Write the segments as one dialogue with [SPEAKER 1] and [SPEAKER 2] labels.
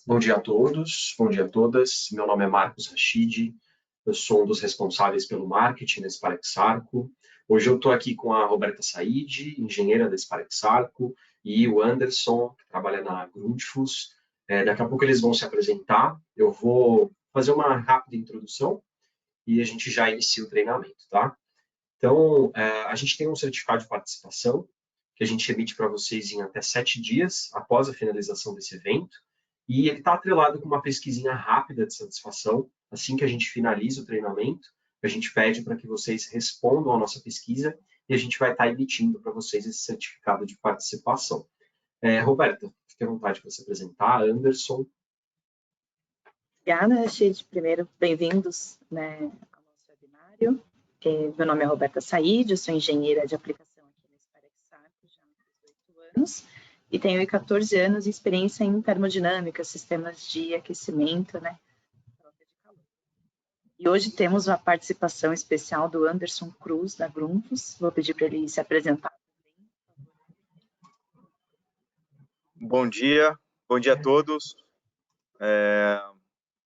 [SPEAKER 1] Bom dia a todos, bom dia a todas. Meu nome é Marcos Rachid, eu sou um dos responsáveis pelo marketing da Sparex Arco. Hoje eu estou aqui com a Roberta Said, engenheira da Sparex Arco, e o Anderson, que trabalha na Grundfos. Daqui a pouco eles vão se apresentar. Eu vou fazer uma rápida introdução e a gente já inicia o treinamento, tá? Então, a gente tem um certificado de participação que a gente emite para vocês em até 7 dias após a finalização desse evento. E ele está atrelado com uma pesquisinha rápida de satisfação. Assim que a gente finaliza o treinamento, a gente pede para que vocês respondam a nossa pesquisa e a gente vai estar emitindo para vocês esse certificado de participação. Roberta, fique à vontade para se apresentar. Anderson.
[SPEAKER 2] Obrigada, Rachid. Primeiro, bem-vindos, ao nosso webinário. Meu nome é Roberta Said, eu sou engenheira de aplicação aqui na Sparex Arco já há 18 anos e tenho 14 anos de experiência em termodinâmica, sistemas de aquecimento, troca de calor. E hoje temos a participação especial do Anderson Cruz, da Grundfos. Vou pedir para ele se apresentar.
[SPEAKER 3] Bom dia a todos.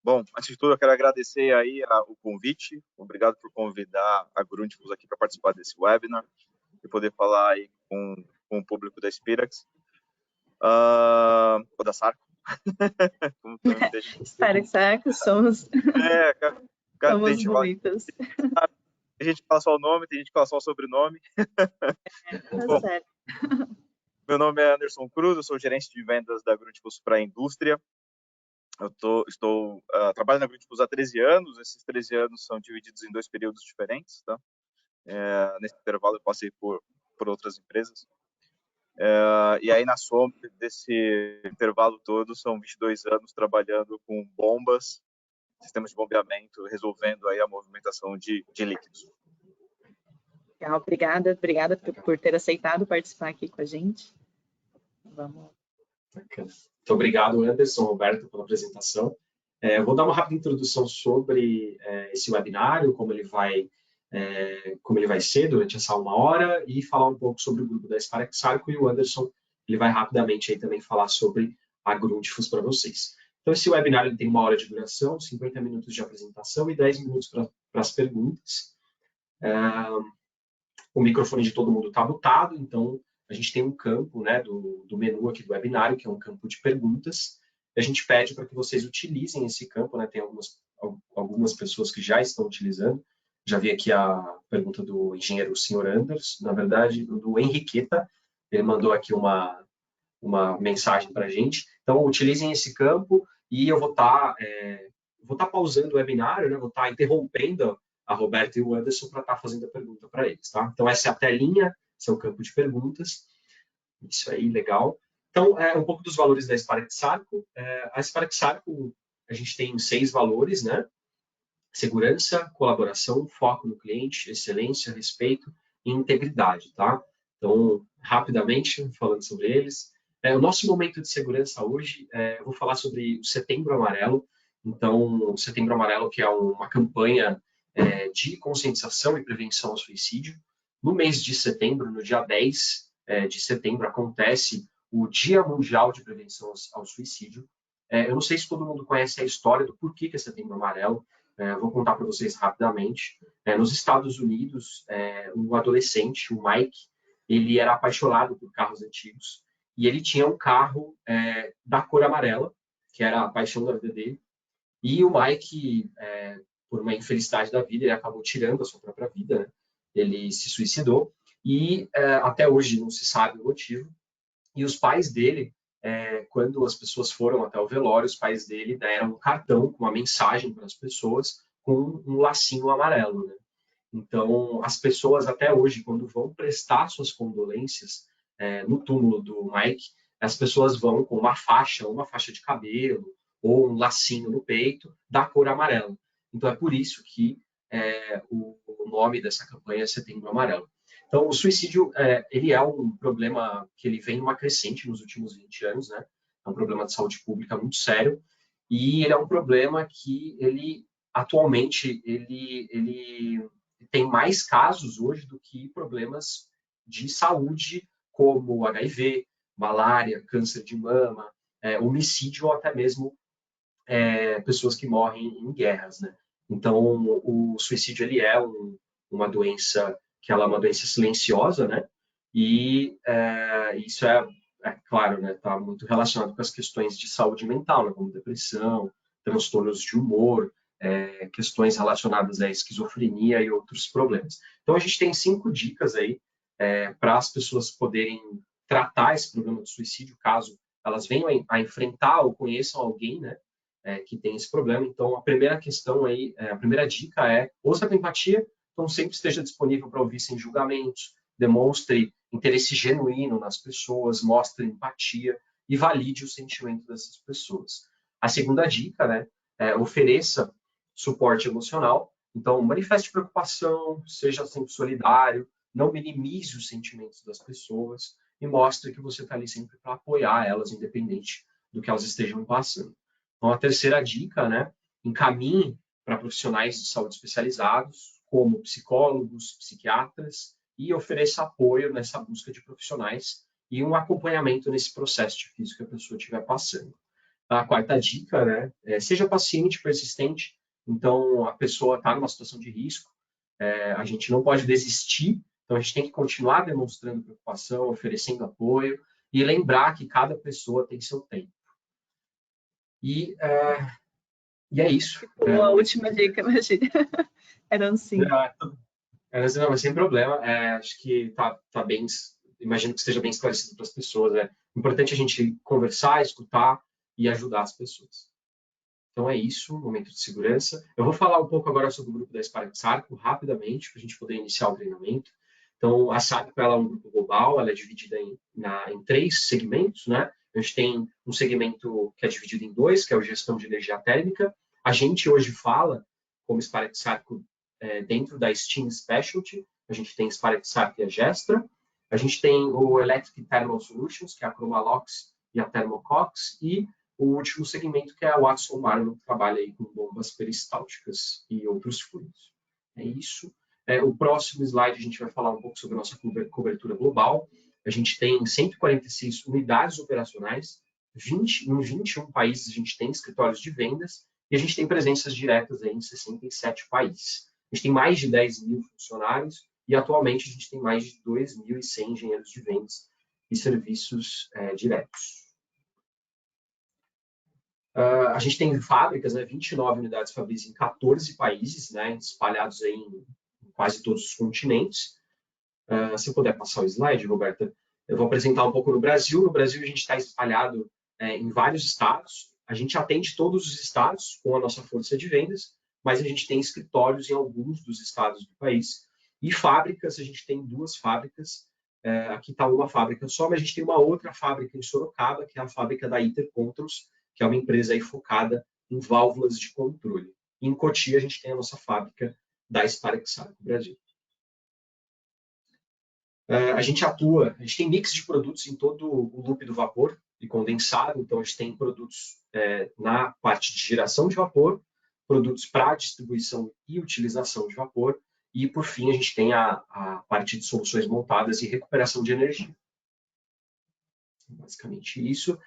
[SPEAKER 3] Bom, antes de tudo, eu quero agradecer aí o convite. Obrigado por convidar a Grundfos aqui para participar desse webinar e poder falar aí com o público da Sparex. Ou da Sarco.
[SPEAKER 2] Sparex Arco, somos
[SPEAKER 3] somos
[SPEAKER 2] muitos.
[SPEAKER 3] Tem gente que fala só o nome, tem gente que fala só o sobrenome.
[SPEAKER 2] Bom, certo.
[SPEAKER 3] Meu nome é Anderson Cruz, eu sou gerente de vendas da Grundfos para a indústria. Eu trabalho na Grundfos há 13 anos, esses 13 anos são divididos em 2 períodos diferentes, tá? Nesse intervalo eu passei por outras empresas. E aí, na soma desse intervalo todo, são 22 anos trabalhando com bombas, sistemas de bombeamento, resolvendo aí a movimentação de líquidos.
[SPEAKER 2] Legal, obrigada por ter aceitado participar aqui com a gente. Vamos.
[SPEAKER 1] Muito obrigado, Anderson, Roberto, pela apresentação. Eu vou dar uma rápida introdução sobre esse webinário, como ele vai ser durante essa 1 hora, e falar um pouco sobre o grupo da Sparex Arco, e o Anderson ele vai rapidamente aí também falar sobre a Grundfos para vocês. Então, esse webinar ele tem 1 hora de duração, 50 minutos de apresentação e 10 minutos para as perguntas. O microfone de todo mundo está mutado, então a gente tem um campo do menu aqui do webinário, que é um campo de perguntas. A gente pede para que vocês utilizem esse campo, tem algumas pessoas que já estão utilizando. Já vi aqui a pergunta do engenheiro Sr. Anders, na verdade, do Henriqueta. Ele mandou aqui uma mensagem para a gente. Então, utilizem esse campo e eu vou estar pausando o webinário, vou estar interrompendo a Roberta e o Anderson para estar fazendo a pergunta para eles, tá? Então, essa é a telinha, esse é o campo de perguntas. Isso aí, legal. Então, um pouco dos valores da Sparex Arco. A Sparex Arco, a gente tem 6 valores, Segurança, colaboração, foco no cliente, excelência, respeito e integridade, tá? Então, rapidamente, falando sobre eles. O nosso momento de segurança hoje, eu vou falar sobre o Setembro Amarelo. Então, o Setembro Amarelo, que é uma campanha de conscientização e prevenção ao suicídio. No mês de setembro, no dia 10 de setembro, acontece o Dia Mundial de Prevenção ao Suicídio. Eu não sei se todo mundo conhece a história do porquê que é Setembro Amarelo. Vou contar para vocês rapidamente. Nos Estados Unidos, um adolescente, o Mike, ele era apaixonado por carros antigos e ele tinha um carro da cor amarela, que era a paixão da vida dele. E o Mike, por uma infelicidade da vida, ele acabou tirando a sua própria vida, Ele se suicidou e até hoje não se sabe o motivo. E os pais dele, quando as pessoas foram até o velório, os pais dele deram um cartão com uma mensagem para as pessoas com um lacinho amarelo, Então, as pessoas até hoje, quando vão prestar suas condolências no túmulo do Mike, as pessoas vão com uma faixa de cabelo ou um lacinho no peito da cor amarela. Então, é por isso que o nome dessa campanha é Setembro Amarelo. Então, o suicídio, ele é um problema que ele vem numa crescente nos últimos 20 anos, É um problema de saúde pública muito sério e ele é um problema que atualmente, ele tem mais casos hoje do que problemas de saúde como HIV, malária, câncer de mama, homicídio ou até mesmo pessoas que morrem em guerras, né? Então, o suicídio ele é uma doença que ela é uma doença silenciosa, né? E isso claro, né? Está muito relacionado com as questões de saúde mental, né? Como depressão, transtornos de humor, questões relacionadas à esquizofrenia e outros problemas. Então, a gente tem 5 dicas aí para as pessoas poderem tratar esse problema de suicídio, caso elas venham a enfrentar ou conheçam alguém, né, que tem esse problema. Então, a primeira questão aí, a primeira dica é ouça com empatia, então sempre esteja disponível para ouvir sem julgamentos, demonstre interesse genuíno nas pessoas, mostre empatia e valide o sentimento dessas pessoas. A segunda dica, né, ofereça suporte emocional, então manifeste preocupação, seja sempre solidário, não minimize os sentimentos das pessoas e mostre que você está ali sempre para apoiar elas, independente do que elas estejam passando. Então, a terceira dica, né, encaminhe para profissionais de saúde especializados, como psicólogos, psiquiatras, e ofereça apoio nessa busca de profissionais e um acompanhamento nesse processo difícil que a pessoa estiver passando. A quarta dica, né, seja paciente, persistente. Então, a pessoa está numa situação de risco, a gente não pode desistir, então a gente tem que continuar demonstrando preocupação, oferecendo apoio e lembrar que cada pessoa tem seu tempo. E é isso.
[SPEAKER 2] A última dica, imagina. Eram 5.
[SPEAKER 1] Não, mas sem problema. Acho que tá bem, imagino que esteja bem esclarecido para as pessoas. É importante a gente conversar, escutar e ajudar as pessoas. Então é isso, momento de segurança. Eu vou falar um pouco agora sobre o grupo da Spark Sarco, rapidamente, para a gente poder iniciar o treinamento. Então, a Sarco ela é um grupo global, ela é dividida em 3 segmentos, né? A gente tem um segmento que é dividido em 2, que é o gestão de energia térmica. A gente hoje fala, como Spark Sarco, dentro da Steam Specialty, a gente tem Spark Sarco e a Gestra. A gente tem o Electric Thermal Solutions, que é a Chromalox e a Thermocox, e o último segmento, que é a Watson Marlow, que trabalha aí com bombas peristálticas e outros fluidos. É isso. O próximo slide a gente vai falar um pouco sobre a nossa cobertura global. A gente tem 146 unidades operacionais, em 21 países a gente tem escritórios de vendas e a gente tem presenças diretas aí em 67 países. A gente tem mais de 10 mil funcionários e atualmente a gente tem mais de 2.100 engenheiros de vendas e serviços diretos. A gente tem fábricas, né, 29 unidades fabris em 14 países, né, espalhados aí em quase todos os continentes. Se puder passar o slide, Roberta, eu vou apresentar um pouco no Brasil. No Brasil, a gente está espalhado em vários estados. A gente atende todos os estados com a nossa força de vendas, mas a gente tem escritórios em alguns dos estados do país. E fábricas, a gente tem 2 fábricas. Aqui está uma fábrica só, mas a gente tem uma outra fábrica em Sorocaba, que é a fábrica da Iter Controls, que é uma empresa aí focada em válvulas de controle. E em Cotia, a gente tem a nossa fábrica da Spark Sarco Brasil. A gente tem mix de produtos em todo o loop do vapor e condensado, então a gente tem produtos na parte de geração de vapor, produtos para distribuição e utilização de vapor, e por fim a gente tem a parte de soluções montadas e recuperação de energia. Basicamente isso.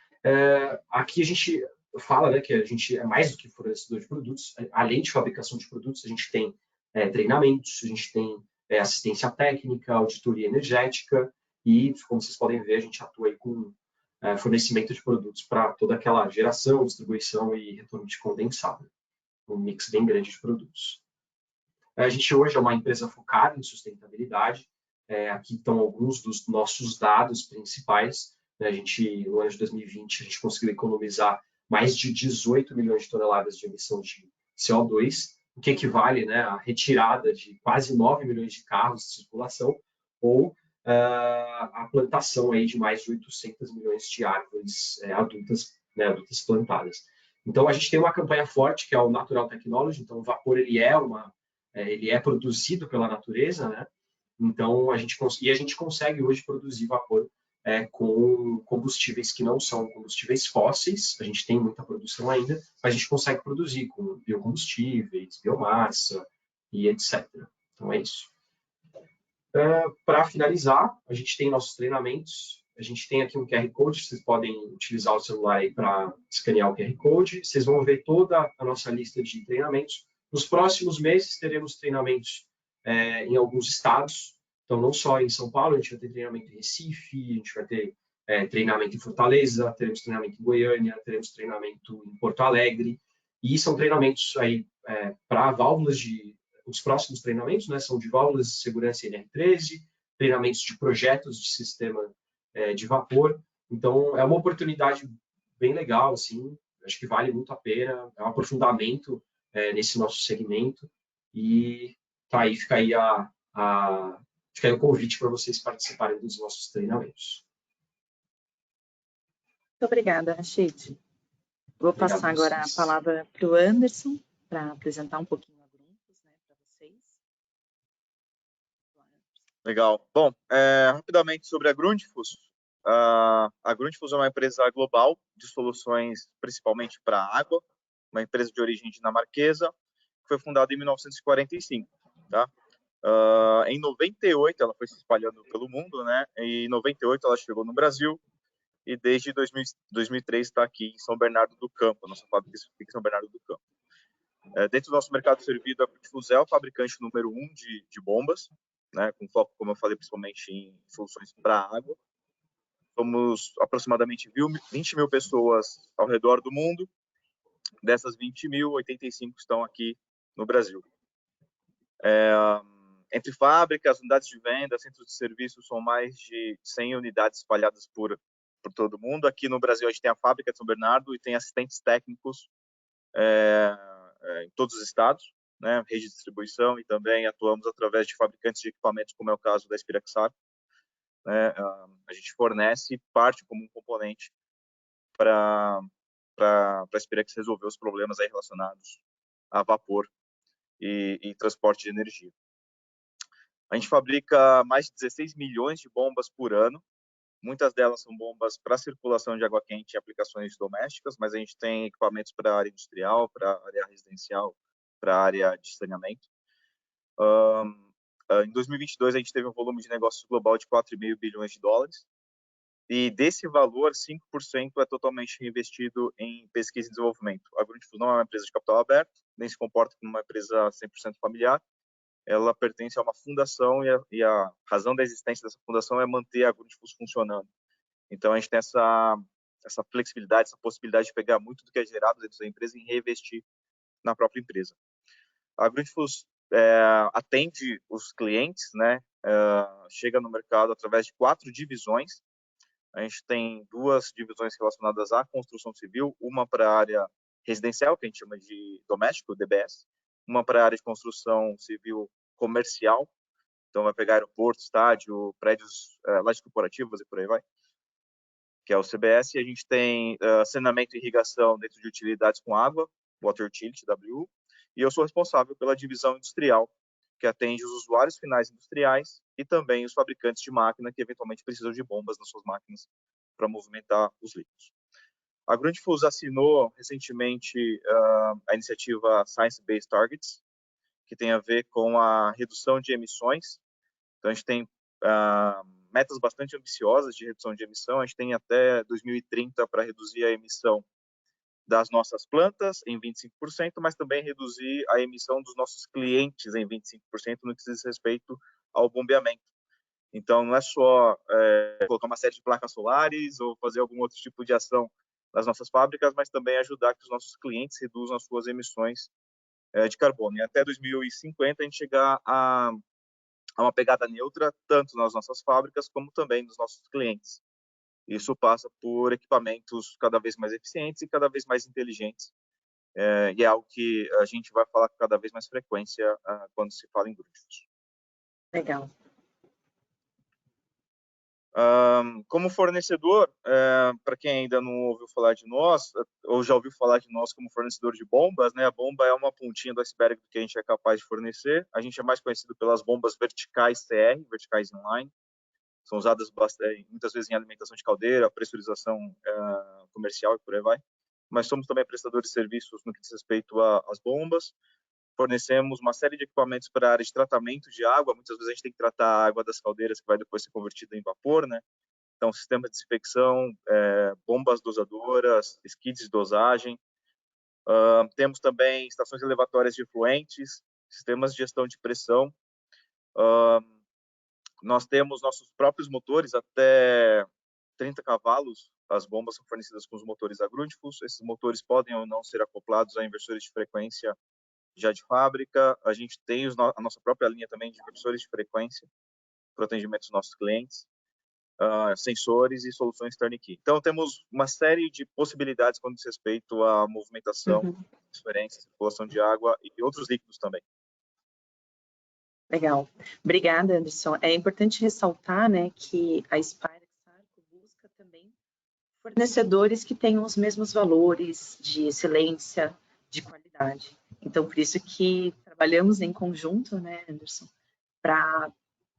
[SPEAKER 1] Aqui a gente fala, né, que a gente é mais do que fornecedor de produtos. Além de fabricação de produtos, a gente tem treinamentos, a gente tem assistência técnica, auditoria energética e, como vocês podem ver, a gente atua aí com fornecimento de produtos para toda aquela geração, distribuição e retorno de condensado. Um mix bem grande de produtos. A gente hoje é uma empresa focada em sustentabilidade. Aqui estão alguns dos nossos dados principais. A gente, no ano de 2020, a gente conseguiu economizar mais de 18 milhões de toneladas de emissão de CO2, o que equivale, né, à retirada de quase 9 milhões de carros de circulação, ou a plantação aí de mais de 800 milhões de árvores adultas plantadas. Então, a gente tem uma campanha forte, que é o Natural Technology. Então, o vapor ele é produzido pela natureza, né? Então, a gente consegue hoje produzir vapor com combustíveis que não são combustíveis fósseis. A gente tem muita produção ainda, mas a gente consegue produzir com biocombustíveis, biomassa e etc. Então, é isso. Para finalizar, a gente tem nossos treinamentos. A gente tem aqui um QR Code, vocês podem utilizar o celular aí para escanear o QR Code. Vocês vão ver toda a nossa lista de treinamentos. Nos próximos meses, teremos treinamentos em alguns estados. Então, não só em São Paulo, a gente vai ter treinamento em Recife, a gente vai ter treinamento em Fortaleza, teremos treinamento em Goiânia, teremos treinamento em Porto Alegre. E são treinamentos aí para válvulas de... Os próximos treinamentos, né, são de válvulas de segurança NR13, treinamentos de projetos de sistema de vapor. Então, é uma oportunidade bem legal, assim, acho que vale muito a pena, é um aprofundamento nesse nosso segmento, e tá aí, fica aí o convite para vocês participarem dos nossos treinamentos.
[SPEAKER 2] Muito obrigada, Rachid. Vou passar agora a palavra para o Anderson, para apresentar um pouquinho a Grundfos, né, para vocês.
[SPEAKER 3] Legal. Bom, rapidamente sobre a Grundfos. A Grundfos é uma empresa global de soluções principalmente para água, uma empresa de origem dinamarquesa, que foi fundada em 1945, tá? Em 98 ela foi se espalhando pelo mundo, né? E em 98 ela chegou no Brasil e desde 2003 está aqui em São Bernardo do Campo, nossa fábrica fica em São Bernardo do Campo. Dentro do nosso mercado servido, a Grundfos é o fabricante número 1 de bombas, né? Com foco, como eu falei, principalmente em soluções para água. Somos aproximadamente 20 mil pessoas ao redor do mundo. Dessas 20 mil, 85 estão aqui no Brasil. Entre fábricas, unidades de venda, centros de serviço, são mais de 100 unidades espalhadas por todo mundo. Aqui no Brasil, a gente tem a fábrica de São Bernardo e tem assistentes técnicos em todos os estados, né? Rede de distribuição, e também atuamos através de fabricantes de equipamentos, como é o caso da Spiraxar. Né? A gente fornece parte como um componente para a Spirex resolver os problemas aí relacionados a vapor e transporte de energia. A gente fabrica mais de 16 milhões de bombas por ano. Muitas delas são bombas para circulação de água quente em aplicações domésticas, mas a gente tem equipamentos para a área industrial, para a área residencial, para a área de saneamento. Em 2022, a gente teve um volume de negócios global de 4,5 bilhões de dólares. E desse valor, 5% é totalmente reinvestido em pesquisa e desenvolvimento. A Grundfos não é uma empresa de capital aberto, nem se comporta como uma empresa 100% familiar. Ela pertence a uma fundação e a razão da existência dessa fundação é manter a Grundfos funcionando. Então, a gente tem essa flexibilidade, essa possibilidade de pegar muito do que é gerado dentro da empresa e reinvestir na própria empresa. A Grundfos atende os clientes, né? Chega no mercado através de 4 divisões. A gente tem 2 divisões relacionadas à construção civil, uma para a área residencial, que a gente chama de doméstico, DBS, uma para a área de construção civil comercial, então vai pegar aeroporto, estádio, prédios, lajes corporativas e por aí vai, que é o CBS. E a gente tem saneamento e irrigação dentro de utilidades com água, Water Utility, WU, e eu sou responsável pela divisão industrial, que atende os usuários finais industriais e também os fabricantes de máquina que eventualmente precisam de bombas nas suas máquinas para movimentar os líquidos. A Grundfos assinou recentemente a iniciativa Science Based Targets, que tem a ver com a redução de emissões. Então, a gente tem metas bastante ambiciosas de redução de emissão. A gente tem até 2030 para reduzir a emissão das nossas plantas em 25%, mas também reduzir a emissão dos nossos clientes em 25% no que diz respeito ao bombeamento. Então, não é só colocar uma série de placas solares ou fazer algum outro tipo de ação nas nossas fábricas, mas também ajudar que os nossos clientes reduzam as suas emissões de carbono. E até 2050 a gente chegar a uma pegada neutra, tanto nas nossas fábricas como também nos nossos clientes. Isso passa por equipamentos cada vez mais eficientes e cada vez mais inteligentes. E é algo que a gente vai falar com cada vez mais frequência quando se fala em Grundfos.
[SPEAKER 2] Legal.
[SPEAKER 3] Como fornecedor, para quem ainda não ouviu falar de nós, ou já ouviu falar de nós como fornecedor de bombas, né? A bomba é uma pontinha do iceberg do que a gente é capaz de fornecer. A gente é mais conhecido pelas bombas verticais CR, verticais inline. São usadas muitas vezes em alimentação de caldeira, pressurização comercial e por aí vai. Mas somos também prestadores de serviços no que diz respeito às bombas. Fornecemos uma série de equipamentos para a área de tratamento de água. Muitas vezes a gente tem que tratar a água das caldeiras que vai depois ser convertida em vapor, né? Então, sistema de desinfecção, bombas dosadoras, skids de dosagem. Temos também estações elevatórias de efluentes, sistemas de gestão de pressão. Nós temos nossos próprios motores, até 30 cavalos. As bombas são fornecidas com os motores agrúntifos. Esses motores podem ou não ser acoplados a inversores de frequência já de fábrica. A gente tem a nossa própria linha também de inversores de frequência para o atendimento dos nossos clientes, sensores e soluções turnkey. Então, temos uma série de possibilidades quando diz respeito à movimentação, transferência, circulação de água e outros líquidos também.
[SPEAKER 2] Legal. Obrigada, Anderson. É importante ressaltar, né, que a Spirax Sarco busca também fornecedores que tenham os mesmos valores de excelência, de qualidade. Então, por isso que trabalhamos em conjunto, né, Anderson, para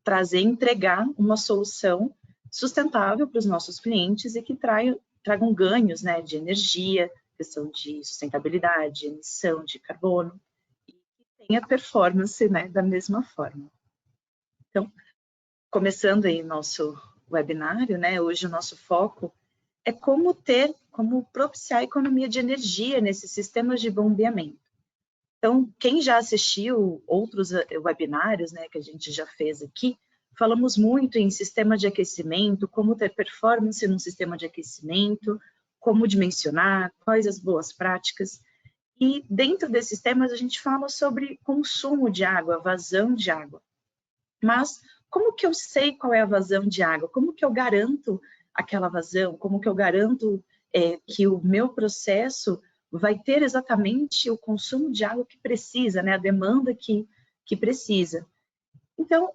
[SPEAKER 2] trazer e entregar uma solução sustentável para os nossos clientes e que tragam ganhos, né, de energia, questão de sustentabilidade, emissão de carbono, tenha performance, né, da mesma forma. Então, começando aí nosso webinário, né, hoje o nosso foco é como propiciar a economia de energia nesses sistemas de bombeamento. Então, quem já assistiu outros webinários, né, que a gente já fez aqui, falamos muito em sistema de aquecimento, como ter performance num sistema de aquecimento, como dimensionar, quais as boas práticas. E dentro desses temas a gente fala sobre consumo de água, vazão de água. Mas como que eu sei qual é a vazão de água? Como que eu garanto aquela vazão? Como que eu garanto que o meu processo vai ter exatamente o consumo de água que precisa, né? A demanda que precisa. Então,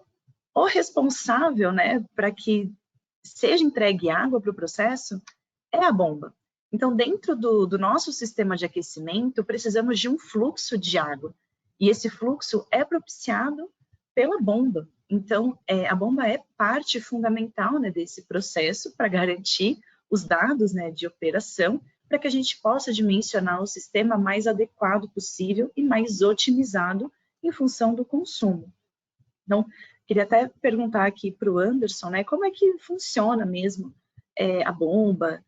[SPEAKER 2] o responsável, né, para que seja entregue água para o processo é a bomba. Então, dentro do nosso sistema de aquecimento, precisamos de um fluxo de água. E esse fluxo é propiciado pela bomba. Então, a bomba é parte fundamental, né, desse processo para garantir os dados, né, de operação, para que a gente possa dimensionar o sistema mais adequado possível e mais otimizado em função do consumo. Então, queria até perguntar aqui para o Anderson, né, como é que funciona mesmo a bomba?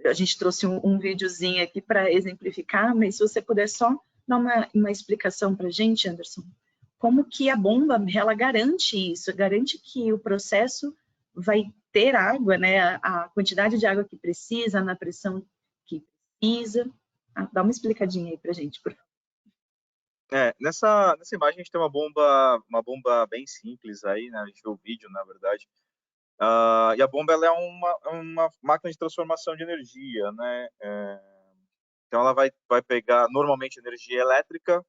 [SPEAKER 2] A gente trouxe um videozinho aqui para exemplificar, mas se você puder só dar uma explicação para a gente, Anderson, como que a bomba, ela garante isso, garante que o processo vai ter água, né, a quantidade de água que precisa, na pressão que precisa. Dá uma explicadinha aí para a gente, por favor.
[SPEAKER 3] Nessa imagem a gente tem uma bomba bem simples aí, né? A gente viu o vídeo, na verdade. E a bomba ela é uma máquina de transformação de energia, né? Então ela vai pegar normalmente energia elétrica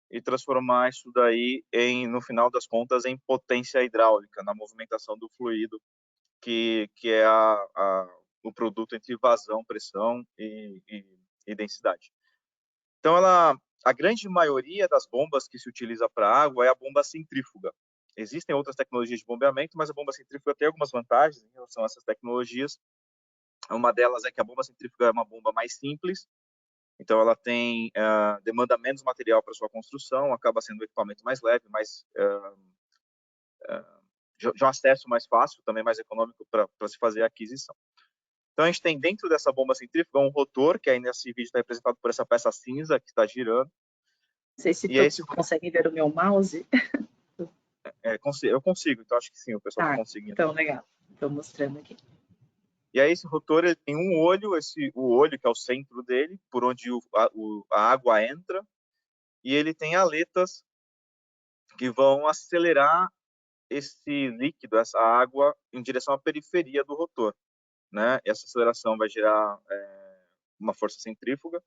[SPEAKER 3] e transformar isso daí no final das contas em potência hidráulica, na movimentação do fluido, que é o produto entre vazão, pressão e densidade. Então a grande maioria das bombas que se utiliza para água é a bomba centrífuga. Existem outras tecnologias de bombeamento, mas a bomba centrífuga tem algumas vantagens em relação a essas tecnologias. Uma delas é que a bomba centrífuga é uma bomba mais simples, então ela demanda menos material para sua construção, acaba sendo um equipamento mais leve, de um acesso mais fácil, também mais econômico para se fazer a aquisição. Então a gente tem dentro dessa bomba centrífuga um rotor, que aí nesse vídeo está representado por essa peça cinza que está girando.
[SPEAKER 2] Não sei se todos conseguem ver o meu mouse.
[SPEAKER 3] Eu consigo, então acho que sim, o pessoal está conseguindo.
[SPEAKER 2] Então, legal. Estou mostrando aqui.
[SPEAKER 3] E aí esse rotor ele tem um olho, o olho que é o centro dele, por onde a água entra, e ele tem aletas que vão acelerar esse líquido, essa água, em direção à periferia do rotor, né? Essa aceleração vai gerar uma força centrífuga,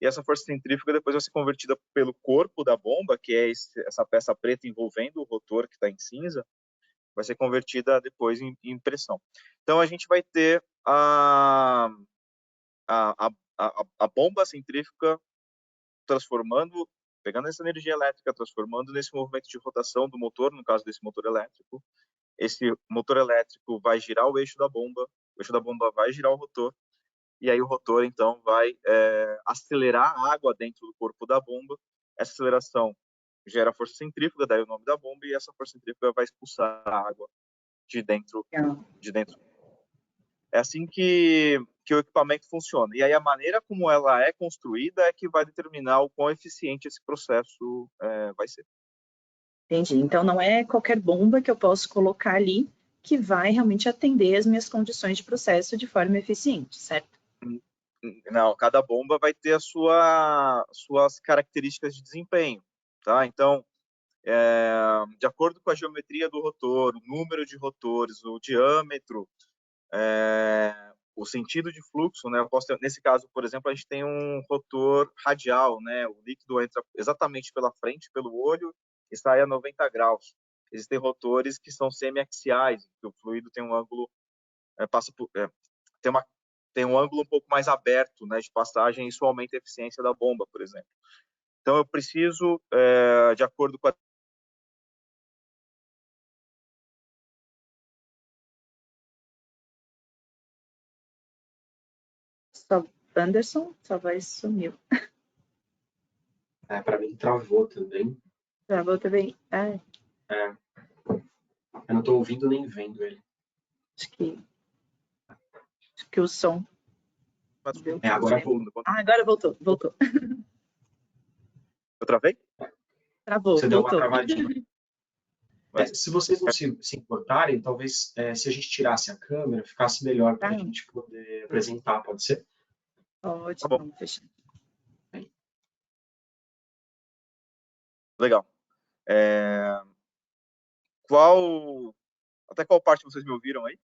[SPEAKER 3] e essa força centrífuga depois vai ser convertida pelo corpo da bomba, que é essa peça preta envolvendo o rotor que está em cinza, vai ser convertida depois em pressão. Então a gente vai ter a bomba centrífuga pegando essa energia elétrica, transformando nesse movimento de rotação do motor, no caso desse motor elétrico. Esse motor elétrico vai girar o eixo da bomba vai girar o rotor, e aí o rotor, então, vai acelerar a água dentro do corpo da bomba. Essa aceleração gera força centrífuga, daí o nome da bomba, e essa força centrífuga vai expulsar a água de dentro. É assim que o equipamento funciona. E aí a maneira como ela é construída é que vai determinar o quão eficiente esse processo vai ser.
[SPEAKER 2] Entendi. Então, não é qualquer bomba que eu posso colocar ali que vai realmente atender as minhas condições de processo de forma eficiente, certo?
[SPEAKER 3] Não, cada bomba vai ter suas características de desempenho, tá? Então, de acordo com a geometria do rotor, o número de rotores, o diâmetro, o sentido de fluxo, né? Nesse caso, por exemplo, a gente tem um rotor radial, né? O líquido entra exatamente pela frente, pelo olho, e sai a 90 graus. Existem rotores que são semi-axiais, que o fluido tem um ângulo, tem um ângulo um pouco mais aberto, né, de passagem, e isso aumenta a eficiência da bomba, por exemplo. Então, eu preciso, de acordo com a
[SPEAKER 2] Só Anderson, sua voz sumiu.
[SPEAKER 1] Para mim travou também.
[SPEAKER 2] Travou também?
[SPEAKER 1] Eu não estou ouvindo nem vendo ele.
[SPEAKER 2] Acho que o som.
[SPEAKER 1] Agora voltou.
[SPEAKER 2] Agora voltou.
[SPEAKER 3] Eu travei?
[SPEAKER 2] Travou,
[SPEAKER 1] Você deu uma
[SPEAKER 2] voltou.
[SPEAKER 1] travadinha. Se vocês não se importarem, talvez se a gente tirasse a câmera, ficasse melhor para a gente poder apresentar, pode ser?
[SPEAKER 2] Ótimo,
[SPEAKER 3] Tá,
[SPEAKER 2] vamos fechar.
[SPEAKER 3] Legal. Até qual parte vocês me ouviram aí?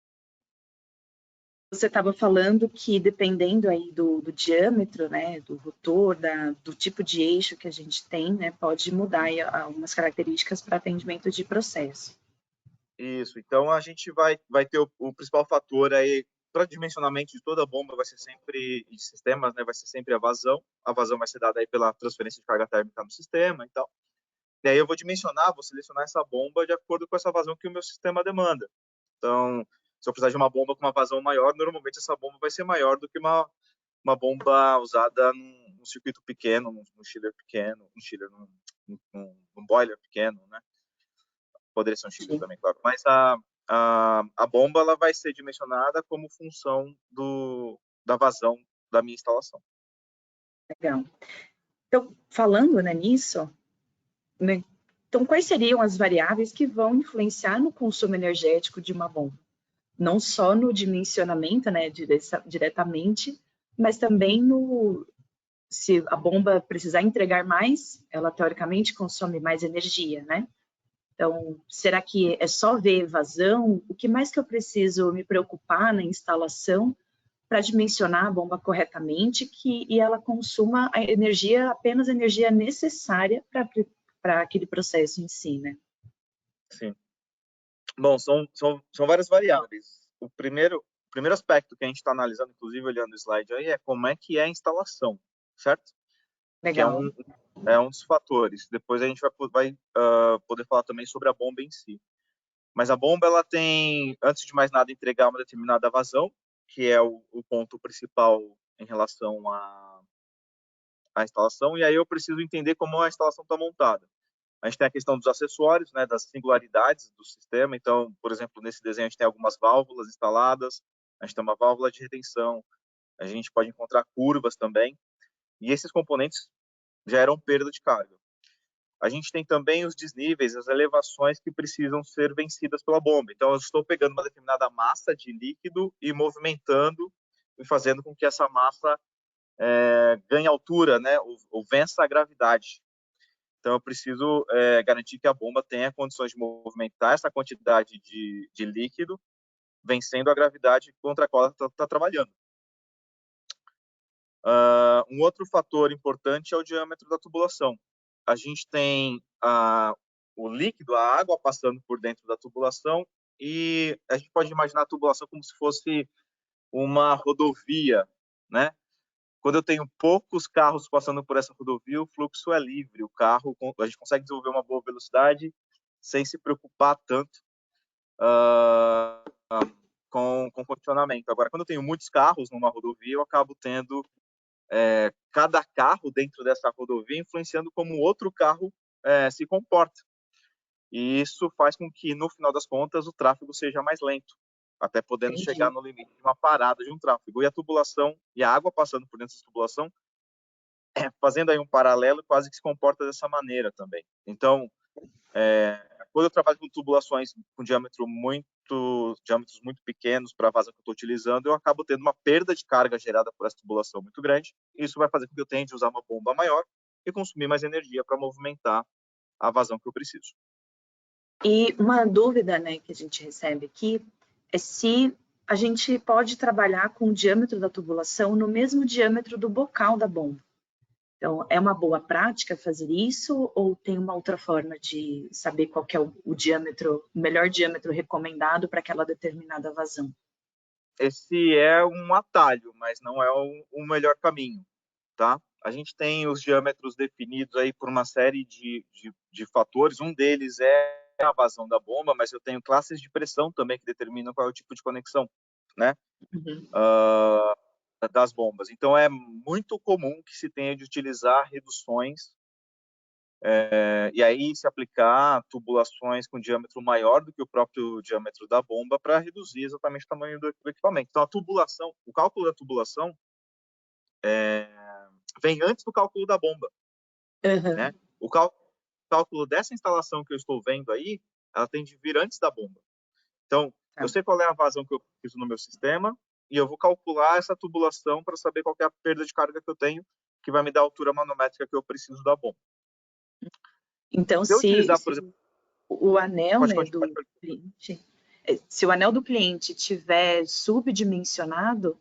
[SPEAKER 2] Você estava falando que dependendo aí do diâmetro, né, do rotor, do tipo de eixo que a gente tem, né, pode mudar aí algumas características para atendimento de processo.
[SPEAKER 3] Isso. Então a gente vai ter o principal fator aí para dimensionamento de toda a bomba vai ser sempre de sistemas, né, vai ser sempre a vazão. A vazão vai ser dada aí pela transferência de carga térmica no sistema e tal. E aí eu vou selecionar essa bomba de acordo com essa vazão que o meu sistema demanda. Então, se eu precisar de uma bomba com uma vazão maior, normalmente essa bomba vai ser maior do que uma bomba usada num circuito pequeno, num chiller pequeno, num boiler pequeno, né? Poderia ser um chiller também, claro. Mas a bomba ela vai ser dimensionada como função da vazão da minha instalação.
[SPEAKER 2] Legal. Então, falando, né, nisso, né, então quais seriam as variáveis que vão influenciar no consumo energético de uma bomba? Não só no dimensionamento, né, diretamente, mas também se a bomba precisar entregar mais, ela teoricamente consome mais energia, né? Então, será que é só ver vazão? O que mais que eu preciso me preocupar na instalação para dimensionar a bomba corretamente e ela consuma a energia, apenas a energia necessária para aquele processo em si, né?
[SPEAKER 3] Sim. Bom, são várias variáveis. O primeiro aspecto que a gente está analisando, inclusive olhando o slide aí, é como é que é a instalação, certo?
[SPEAKER 2] Legal.
[SPEAKER 3] Que é um dos fatores. Depois a gente vai poder falar também sobre a bomba em si. Mas a bomba, ela tem, antes de mais nada, entregar uma determinada vazão, que é o ponto principal em relação à instalação, e aí eu preciso entender como a instalação está montada. A gente tem a questão dos acessórios, né, das singularidades do sistema. Então, por exemplo, nesse desenho a gente tem algumas válvulas instaladas, a gente tem uma válvula de retenção, a gente pode encontrar curvas também, e esses componentes geram perda de carga. A gente tem também os desníveis, as elevações que precisam ser vencidas pela bomba. Então, eu estou pegando uma determinada massa de líquido e movimentando e fazendo com que essa massa ganhe altura, né, ou vença a gravidade. Então, eu preciso garantir que a bomba tenha condições de movimentar essa quantidade de líquido, vencendo a gravidade contra a qual ela está trabalhando. Um outro fator importante é o diâmetro da tubulação. A gente tem o líquido, a água passando por dentro da tubulação, e a gente pode imaginar a tubulação como se fosse uma rodovia, né? Quando eu tenho poucos carros passando por essa rodovia, o fluxo é livre. A gente consegue desenvolver uma boa velocidade sem se preocupar tanto com condicionamento. Agora, quando eu tenho muitos carros numa rodovia, eu acabo tendo cada carro dentro dessa rodovia influenciando como outro carro se comporta. E isso faz com que, no final das contas, o tráfego seja mais lento, até podendo chegar
[SPEAKER 2] Entendi.
[SPEAKER 3] no limite de uma parada de um tráfego. E a tubulação, e a água passando por dentro dessa tubulação, fazendo aí um paralelo, quase que se comporta dessa maneira também. Então, quando eu trabalho com tubulações com diâmetros muito pequenos para a vazão que eu estou utilizando, eu acabo tendo uma perda de carga gerada por essa tubulação muito grande. Isso vai fazer com que eu tenha de usar uma bomba maior e consumir mais energia para movimentar a vazão que eu preciso.
[SPEAKER 2] E uma dúvida, né, que a gente recebe aqui é se a gente pode trabalhar com o diâmetro da tubulação no mesmo diâmetro do bocal da bomba. Então, é uma boa prática fazer isso ou tem uma outra forma de saber qual que é o diâmetro, o melhor diâmetro recomendado para aquela determinada vazão?
[SPEAKER 3] Esse é um atalho, mas não é o melhor caminho, tá? A gente tem os diâmetros definidos aí por uma série de fatores. Um deles é a vazão da bomba, mas eu tenho classes de pressão também que determinam qual é o tipo de conexão, né?
[SPEAKER 2] Uhum.
[SPEAKER 3] Das bombas. Então, é muito comum que se tenha de utilizar reduções e aí se aplicar tubulações com diâmetro maior do que o próprio diâmetro da bomba para reduzir exatamente o tamanho do equipamento. Então, a tubulação, o cálculo da tubulação vem antes do cálculo da bomba,
[SPEAKER 2] Uhum.
[SPEAKER 3] né? O cálculo dessa instalação que eu estou vendo aí, ela tem de vir antes da bomba. Então,
[SPEAKER 2] Tá.
[SPEAKER 3] eu sei qual é a vazão que eu preciso no meu sistema e eu vou calcular essa tubulação para saber qual é a perda de carga que eu tenho, que vai me dar a altura manométrica que eu preciso da bomba.
[SPEAKER 2] Então,
[SPEAKER 3] Se eu utilizar, por exemplo,
[SPEAKER 2] o anel,
[SPEAKER 3] pode
[SPEAKER 2] né,
[SPEAKER 3] continuar.
[SPEAKER 2] do cliente, se o anel do cliente tiver subdimensionado,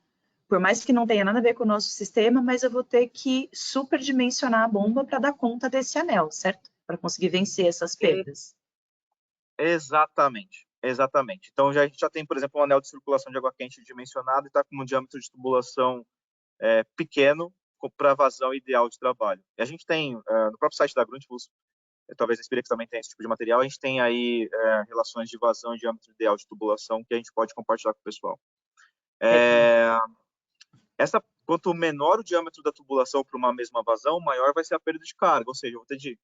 [SPEAKER 2] por mais que não tenha nada a ver com o nosso sistema, mas eu vou ter que superdimensionar a bomba para dar conta desse anel, certo? Para conseguir vencer essas perdas.
[SPEAKER 3] Exatamente, exatamente. Então, a gente já tem, por exemplo, um anel de circulação de água quente dimensionado e está com um diâmetro de tubulação pequeno para a vazão ideal de trabalho. E a gente tem, no próprio site da Grundfos, talvez a Inspirex também tenha esse tipo de material, a gente tem aí relações de vazão e diâmetro ideal de tubulação que a gente pode compartilhar com o pessoal. Quanto menor o diâmetro da tubulação para uma mesma vazão, maior vai ser a perda de carga, ou seja, eu vou ter de,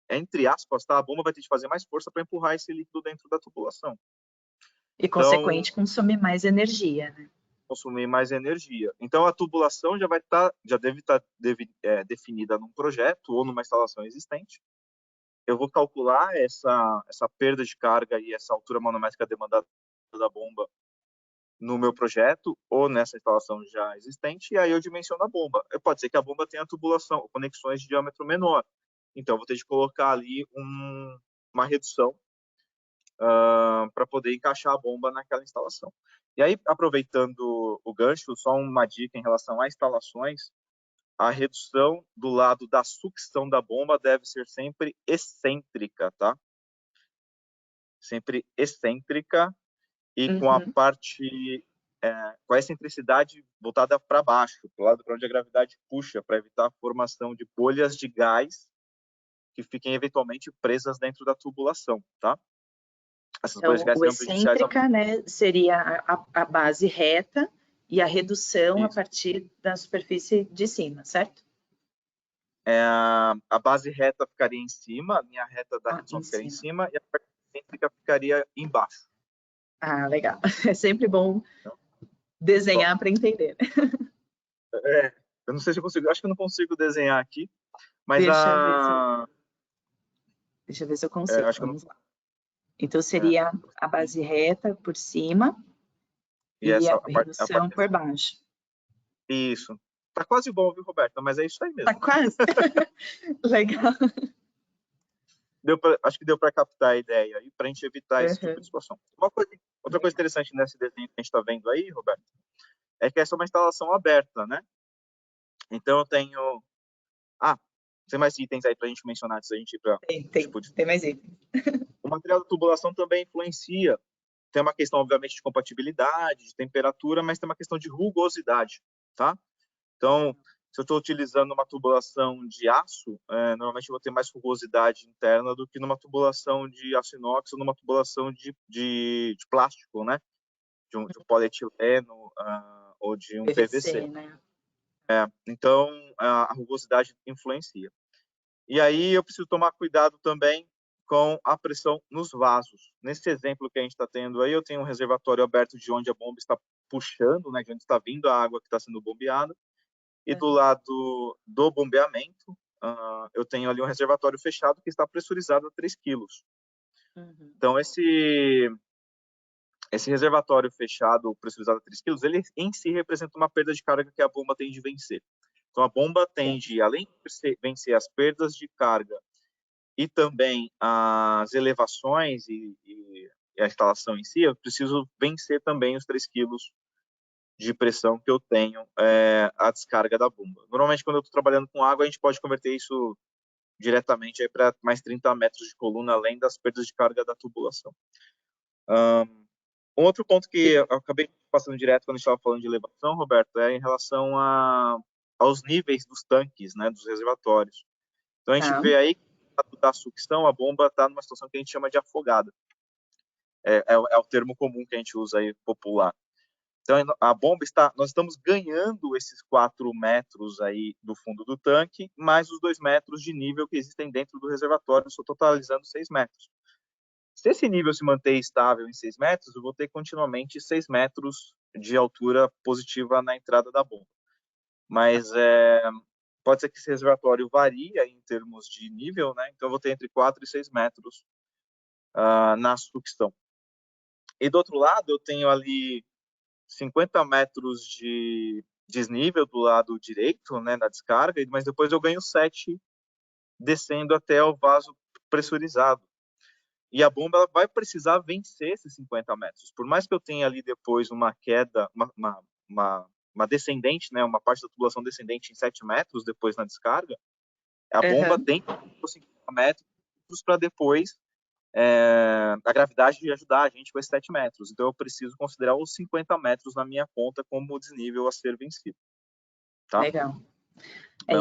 [SPEAKER 3] entre aspas, tá, a bomba vai ter de fazer mais força para empurrar esse líquido dentro da tubulação.
[SPEAKER 2] E,
[SPEAKER 3] Então,
[SPEAKER 2] consequente, consumir mais energia, né?
[SPEAKER 3] consumir mais energia. Então, a tubulação já deve estar definida num projeto ou numa instalação existente. Eu vou calcular essa perda de carga e essa altura manométrica demandada da bomba no meu projeto ou nessa instalação já existente, e aí eu dimensiono a bomba. Pode ser que a bomba tenha tubulação, conexões de diâmetro menor. Então, eu vou ter de colocar ali uma redução para poder encaixar a bomba naquela instalação. E aí, aproveitando o gancho, só uma dica em relação a instalações, a redução do lado da sucção da bomba deve ser sempre excêntrica, tá? Sempre excêntrica e com a parte, com a excentricidade voltada para baixo, para o lado para onde a gravidade puxa, para evitar a formação de bolhas de gás que fiquem eventualmente presas dentro da tubulação, tá? Essas bolhas de
[SPEAKER 2] Então,
[SPEAKER 3] gás
[SPEAKER 2] o
[SPEAKER 3] serão prejudiciais ao
[SPEAKER 2] excêntrica, né, seria a base reta e a redução a
[SPEAKER 3] Isso.
[SPEAKER 2] partir da superfície de cima, certo?
[SPEAKER 3] A base reta ficaria em cima, a linha reta da redução
[SPEAKER 2] Em
[SPEAKER 3] ficaria em
[SPEAKER 2] cima.
[SPEAKER 3] cima e a parte excêntrica ficaria embaixo.
[SPEAKER 2] Ah, legal. É sempre bom
[SPEAKER 3] Então,
[SPEAKER 2] desenhar para entender.
[SPEAKER 3] eu não sei se eu consigo, acho que eu não consigo desenhar aqui, mas
[SPEAKER 2] Deixa eu ver se eu consigo.
[SPEAKER 3] acho que eu não,
[SPEAKER 2] Vamos lá. Então, seria a base reta por cima
[SPEAKER 3] e
[SPEAKER 2] e
[SPEAKER 3] essa
[SPEAKER 2] a
[SPEAKER 3] a
[SPEAKER 2] redução
[SPEAKER 3] parte
[SPEAKER 2] por baixo.
[SPEAKER 3] isso. Tá quase bom, viu, Roberta? Mas é isso aí
[SPEAKER 2] Tá
[SPEAKER 3] mesmo.
[SPEAKER 2] quase? Legal.
[SPEAKER 3] Acho que deu para captar a ideia aí, para a gente evitar esse tipo
[SPEAKER 2] Uhum.
[SPEAKER 3] de situação. Outra coisa interessante nesse desenho que a gente está vendo aí, Roberto, é que essa é uma instalação aberta, né? Então eu tenho. Tem mais itens aí para a gente mencionar antes da gente ir para tipo de.
[SPEAKER 2] Tem mais itens.
[SPEAKER 3] O material da tubulação também influencia. Tem uma questão, obviamente, de compatibilidade, de temperatura, mas tem uma questão de rugosidade, tá? Então, se eu estou utilizando uma tubulação de aço, normalmente eu vou ter mais rugosidade interna do que numa tubulação de aço inox ou numa tubulação de plástico, né? De um polietileno ou de um PVC.
[SPEAKER 2] né?
[SPEAKER 3] Então, a rugosidade influencia. E aí eu preciso tomar cuidado também com a pressão nos vasos. Nesse exemplo que a gente está tendo aí, eu tenho um reservatório aberto de onde a bomba está puxando, né, de onde está vindo a água que está sendo bombeada, e do lado do bombeamento, eu tenho ali um reservatório fechado que está pressurizado a 3 quilos. Então, esse reservatório fechado, pressurizado a 3 quilos, ele em si representa uma perda de carga que a bomba tem de vencer. Então, a bomba tende, além de vencer as perdas de carga e também as elevações e a instalação em si, eu preciso vencer também os 3 quilos de pressão que eu tenho, a descarga da bomba. Normalmente, quando eu estou trabalhando com água, a gente pode converter isso diretamente para mais 30 metros de coluna, além das perdas de carga da tubulação. Um outro ponto que eu acabei passando direto quando a gente estava falando de elevação, Roberto, é em relação aos níveis dos tanques, né, dos reservatórios. Então, a gente vê aí que da sucção, a bomba está numa situação que a gente chama de afogada. É o termo comum que a gente usa aí, popular. Então, a bomba nós estamos ganhando esses 4 metros aí do fundo do tanque, mais os 2 metros de nível que existem dentro do reservatório, estou totalizando 6 metros. Se esse nível se manter estável em 6 metros, eu vou ter continuamente 6 metros de altura positiva na entrada da bomba. Mas pode ser que esse reservatório varie em termos de nível, né? Então, eu vou ter entre 4 e 6 metros na sucção. E do outro lado, eu tenho ali 50 metros de desnível do lado direito, né, na descarga, mas depois eu ganho 7 descendo até o vaso pressurizado. E a bomba ela vai precisar vencer esses 50 metros. Por mais que eu tenha ali depois uma queda, uma descendente, né, uma parte da tubulação descendente em 7 metros depois na descarga, a bomba tem os 50 metros para depois a gravidade de ajudar a gente com esses 7 metros. Então, eu preciso considerar os 50 metros na minha conta como desnível a ser vencido. Tá?
[SPEAKER 2] Legal.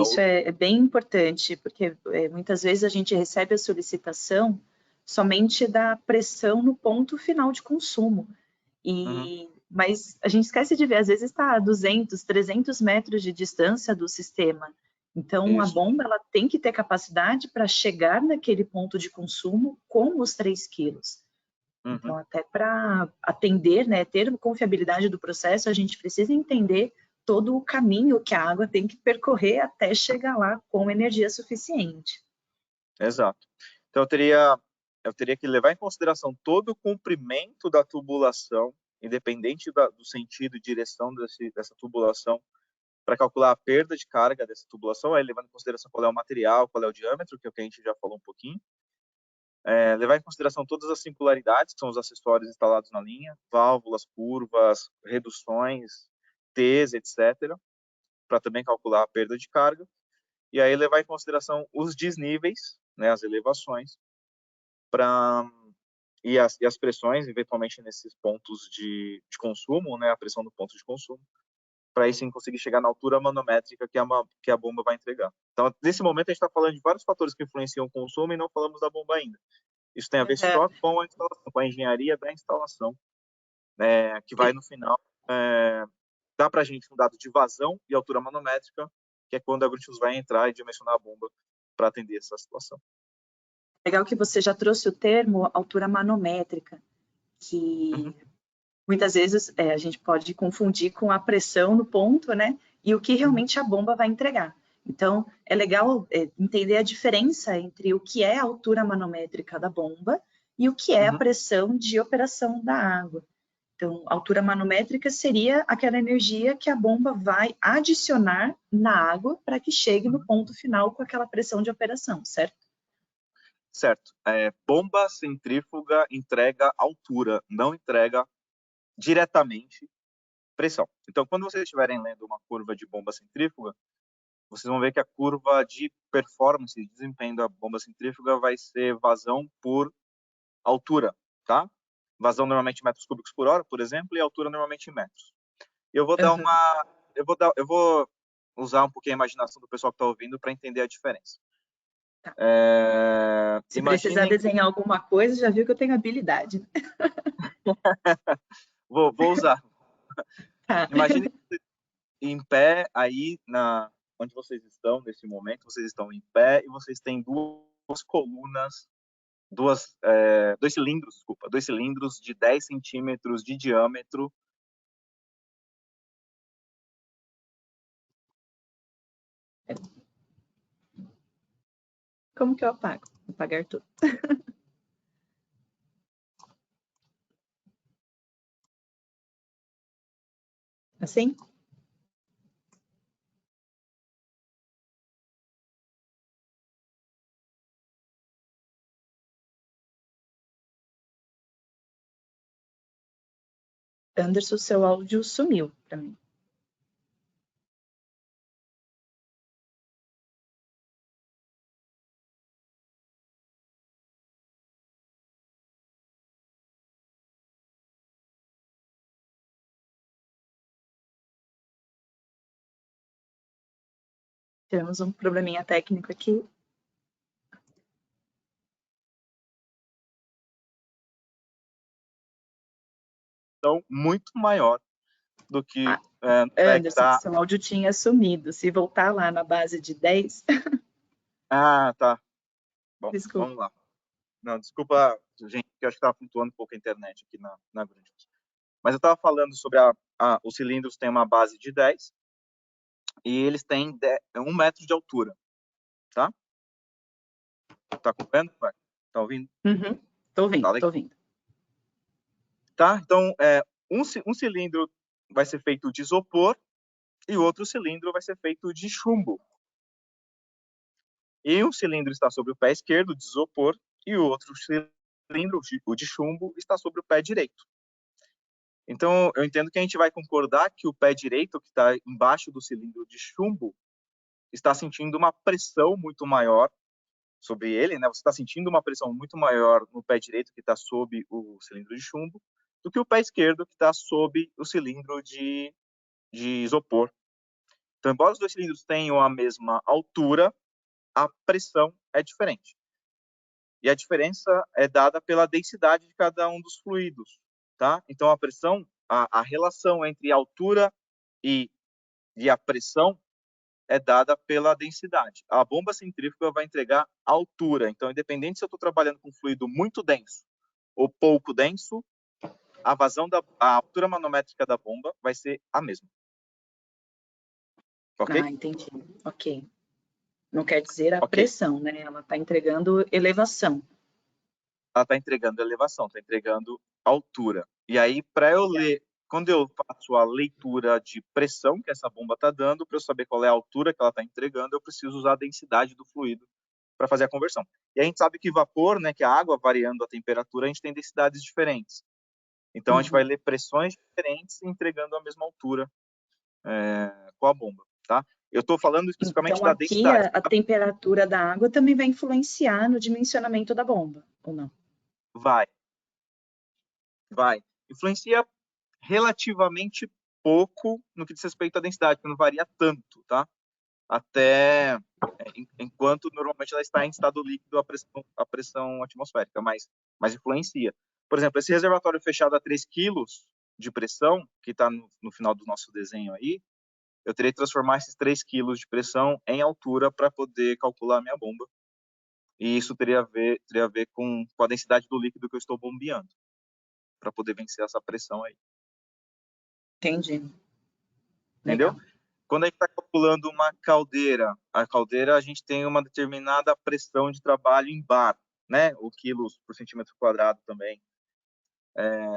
[SPEAKER 2] Isso é bem importante, porque muitas vezes a gente recebe a solicitação somente da pressão no ponto final de consumo. Mas a gente esquece de ver, às vezes está a 200, 300 metros de distância do sistema. Então, a bomba ela tem que ter capacidade para chegar naquele ponto de consumo com os 3 quilos. Então, até para atender, né, ter confiabilidade do processo, a gente precisa entender todo o caminho que a água tem que percorrer até chegar lá com energia suficiente.
[SPEAKER 3] Exato. Então, eu teria que levar em consideração todo o comprimento da tubulação, independente do sentido e direção dessa tubulação, para calcular a perda de carga dessa tubulação, aí levando em consideração qual é o material, qual é o diâmetro, que é o que a gente já falou um pouquinho. Levar em consideração todas as singularidades, que são os acessórios instalados na linha, válvulas, curvas, reduções, T's, etc., para também calcular a perda de carga. E aí levar em consideração os desníveis, né, as elevações, e as pressões, eventualmente, nesses pontos de consumo, né, a pressão do ponto de consumo, para aí sim conseguir chegar na altura manométrica que a bomba vai entregar. Então, nesse momento, a gente está falando de vários fatores que influenciam o consumo e não falamos da bomba ainda. Isso tem a ver só com a instalação, com a engenharia da instalação, que vai, no final, dar para a gente um dado de vazão e altura manométrica, que é quando a Grutius vai entrar e dimensionar a bomba para atender essa situação.
[SPEAKER 2] Legal que você já trouxe o termo altura manométrica, que muitas vezes a gente pode confundir com a pressão no ponto, né? E o que realmente a bomba vai entregar. Então, é legal entender a diferença entre o que é a altura manométrica da bomba e o que é a pressão de operação da água. Então, a altura manométrica seria aquela energia que a bomba vai adicionar na água para que chegue no ponto final com aquela pressão de operação, certo?
[SPEAKER 3] Certo. Bomba centrífuga entrega altura, não entrega diretamente pressão. Então, quando vocês estiverem lendo uma curva de bomba centrífuga, vocês vão ver que a curva de performance, de desempenho da bomba centrífuga vai ser vazão por altura, tá? Vazão normalmente em metros cúbicos por hora, por exemplo, e altura normalmente em metros. Eu vou dar eu vou usar um pouquinho a imaginação do pessoal que está ouvindo para entender a diferença.
[SPEAKER 2] Tá. Se precisar desenhar alguma coisa, já viu que eu tenho habilidade.
[SPEAKER 3] Vou usar. Tá. Imagine em pé aí onde vocês estão nesse momento, vocês estão em pé e vocês têm duas colunas dois cilindros, desculpa, dois cilindros de 10 centímetros de diâmetro.
[SPEAKER 2] Como que eu apago? Vou apagar tudo. Assim? Anderson, seu áudio sumiu para mim. Tivemos um probleminha técnico aqui.
[SPEAKER 3] Então, muito maior do que
[SPEAKER 2] Anderson, seu áudio tinha sumido. Se voltar lá na base de 10...
[SPEAKER 3] Ah, tá. Bom,
[SPEAKER 2] Desculpa.
[SPEAKER 3] vamos lá. Não, desculpa, gente, que eu acho que estava flutuando um pouco a internet aqui na grande. Mas eu estava falando sobre os cilindros têm uma base de 10 e eles têm 1 metro de altura, tá? Tá acompanhando? Tá ouvindo?
[SPEAKER 2] Uhum. Tô ouvindo,
[SPEAKER 3] Tá,
[SPEAKER 2] tô ouvindo.
[SPEAKER 3] tá? Então, um cilindro vai ser feito de isopor e o outro cilindro vai ser feito de chumbo. E um cilindro está sobre o pé esquerdo, de isopor, e o outro cilindro, o de chumbo, está sobre o pé direito. Então, eu entendo que a gente vai concordar que o pé direito, que está embaixo do cilindro de chumbo, está sentindo uma pressão muito maior sobre ele, né? Você está sentindo uma pressão muito maior no pé direito, que está sob o cilindro de chumbo, do que o pé esquerdo, que está sob o cilindro de isopor. Então, embora os dois cilindros tenham a mesma altura, a pressão é diferente. E a diferença é dada pela densidade de cada um dos fluidos, tá? Então, a pressão, a relação entre a altura e a pressão é dada pela densidade. A bomba centrífuga vai entregar altura. Então, independente se eu estou trabalhando com fluido muito denso ou pouco denso, a altura manométrica da bomba vai ser a mesma. Ok?
[SPEAKER 2] Ah, entendi. Ok. Não quer dizer a pressão, né? Ela está entregando elevação.
[SPEAKER 3] Ela está entregando elevação, está entregando altura. E aí, para eu ler, quando eu faço a leitura de pressão que essa bomba está dando, para eu saber qual é a altura que ela está entregando, eu preciso usar a densidade do fluido para fazer a conversão. E a gente sabe que vapor, né, que a água variando a temperatura, a gente tem densidades diferentes. Então, a gente vai ler pressões diferentes entregando a mesma altura com a bomba, tá? Eu estou falando especificamente
[SPEAKER 2] então,
[SPEAKER 3] da
[SPEAKER 2] aqui
[SPEAKER 3] densidade.
[SPEAKER 2] A temperatura da água também vai influenciar no dimensionamento da bomba, ou não?
[SPEAKER 3] Vai. Influencia relativamente pouco no que diz respeito à densidade, que não varia tanto, tá? Até enquanto normalmente ela está em estado líquido a pressão atmosférica, mas influencia. Por exemplo, esse reservatório fechado a 3 kg de pressão, que está no final do nosso desenho aí, eu teria que transformar esses 3 kg de pressão em altura para poder calcular a minha bomba. E isso teria a ver com a densidade do líquido que eu estou bombeando, para poder vencer essa pressão aí.
[SPEAKER 2] Entendi.
[SPEAKER 3] Entendeu?
[SPEAKER 2] Legal.
[SPEAKER 3] Quando a gente está calculando uma caldeira, a caldeira a gente tem uma determinada pressão de trabalho em bar, né? O quilos por centímetro quadrado também.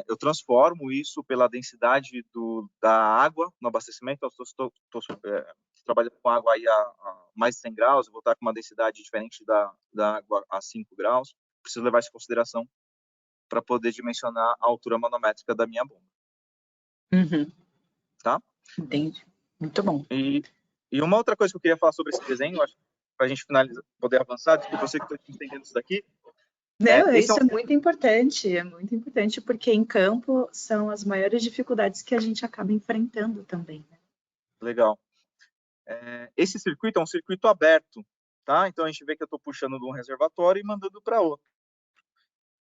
[SPEAKER 3] Eu transformo isso pela densidade da água no abastecimento. Eu estou trabalhando com água aí a mais de 100 graus, eu vou estar com uma densidade diferente da água a 5 graus. Preciso levar isso em consideração para poder dimensionar a altura manométrica da minha bomba.
[SPEAKER 2] Uhum.
[SPEAKER 3] Tá?
[SPEAKER 2] Entendi. Muito bom.
[SPEAKER 3] E uma outra coisa que eu queria falar sobre esse desenho, acho para a gente finalizar, poder avançar, desculpa, você que está entendendo isso daqui.
[SPEAKER 2] Não, isso é muito importante, porque em campo são as maiores dificuldades que a gente acaba enfrentando também. Né?
[SPEAKER 3] Legal. Esse circuito é um circuito aberto, tá? Então a gente vê que eu estou puxando de um reservatório e mandando para outro.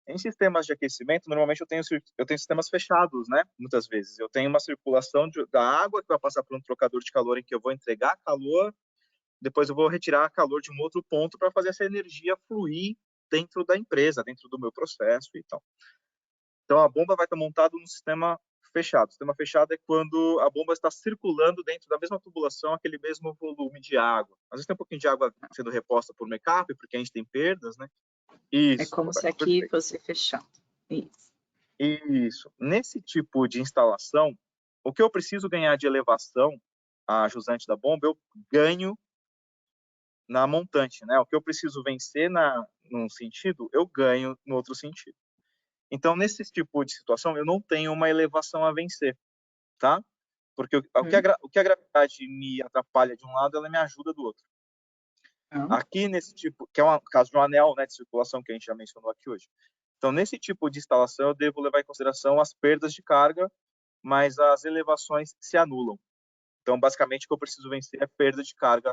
[SPEAKER 3] Em sistemas de aquecimento, normalmente eu tenho sistemas fechados, né? Muitas vezes. Eu tenho uma circulação da água que vai passar por um trocador de calor em que eu vou entregar calor, depois eu vou retirar calor de um outro ponto para fazer essa energia fluir dentro da empresa, dentro do meu processo e tal. Então, a bomba vai estar montada num sistema fechado. O sistema fechado é quando a bomba está circulando dentro da mesma tubulação, aquele mesmo volume de água. Às vezes tem um pouquinho de água sendo reposta por make-up, porque a gente tem perdas, né?
[SPEAKER 2] É
[SPEAKER 3] Isso,
[SPEAKER 2] como se
[SPEAKER 3] Roberto,
[SPEAKER 2] aqui
[SPEAKER 3] perfeito.
[SPEAKER 2] fosse fechado. Isso.
[SPEAKER 3] Isso. Nesse tipo de instalação, o que eu preciso ganhar de elevação a jusante da bomba, eu ganho na montante, né? O que eu preciso vencer num sentido, eu ganho no outro sentido. Então, nesse tipo de situação, eu não tenho uma elevação a vencer, tá? Porque o que a gravidade me atrapalha de um lado, ela me ajuda do outro. Aqui nesse tipo, que é um caso de um anel, né, de circulação que a gente já mencionou aqui hoje. Então, nesse tipo de instalação, eu devo levar em consideração as perdas de carga, mas as elevações se anulam. Então, basicamente, o que eu preciso vencer é perda de carga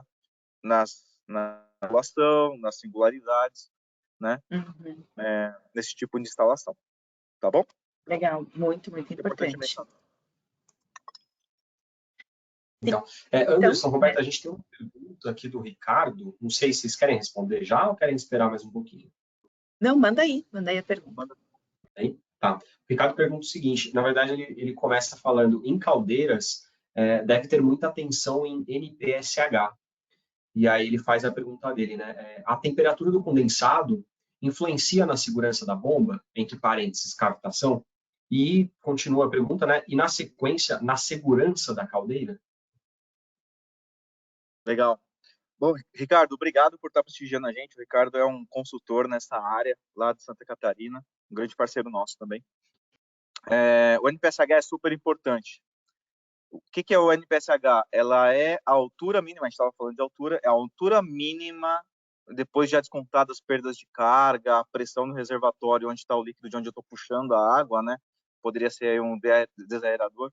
[SPEAKER 3] na angulação, nas singularidades, né? Nesse tipo de instalação. Tá bom?
[SPEAKER 2] Legal, muito, muito
[SPEAKER 3] É importante
[SPEAKER 2] importante.
[SPEAKER 3] mencionar.
[SPEAKER 1] Então, Anderson, Roberto, a gente tem uma pergunta aqui do Ricardo. Não sei se vocês querem responder já ou querem esperar mais um pouquinho.
[SPEAKER 2] Não, manda aí a pergunta.
[SPEAKER 1] Aí? Tá. O Ricardo pergunta o seguinte, na verdade ele começa falando, em caldeiras, deve ter muita atenção em NPSH. E aí ele faz a pergunta dele, né? A temperatura do condensado influencia na segurança da bomba, entre parênteses, cavitação? E continua a pergunta, né? E na sequência, na segurança da caldeira?
[SPEAKER 3] Legal. Bom, Ricardo, obrigado por estar prestigiando a gente. O Ricardo é um consultor nessa área, lá de Santa Catarina, um grande parceiro nosso também. O NPSH é super importante. O que é o NPSH? Ela é a altura mínima, a gente estava falando de altura, é a altura mínima, depois já descontadas as perdas de carga, a pressão no reservatório, onde está o líquido, de onde eu estou puxando a água, né? Poderia ser um desaerador.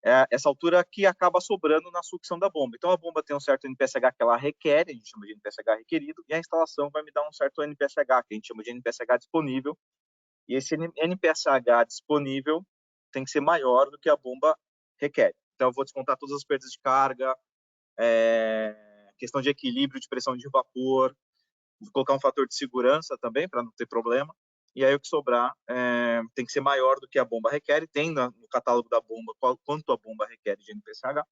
[SPEAKER 3] É essa altura que acaba sobrando na sucção da bomba. Então, a bomba tem um certo NPSH que ela requer, a gente chama de NPSH requerido, e a instalação vai me dar um certo NPSH, que a gente chama de NPSH disponível, e esse NPSH disponível tem que ser maior do que a bomba requer. Então, eu vou descontar todas as perdas de carga, questão de equilíbrio de pressão de vapor, vou colocar um fator de segurança também, para não ter problema, e aí o que sobrar tem que ser maior do que a bomba requer, e tem no catálogo da bomba quanto a bomba requer de NPSH.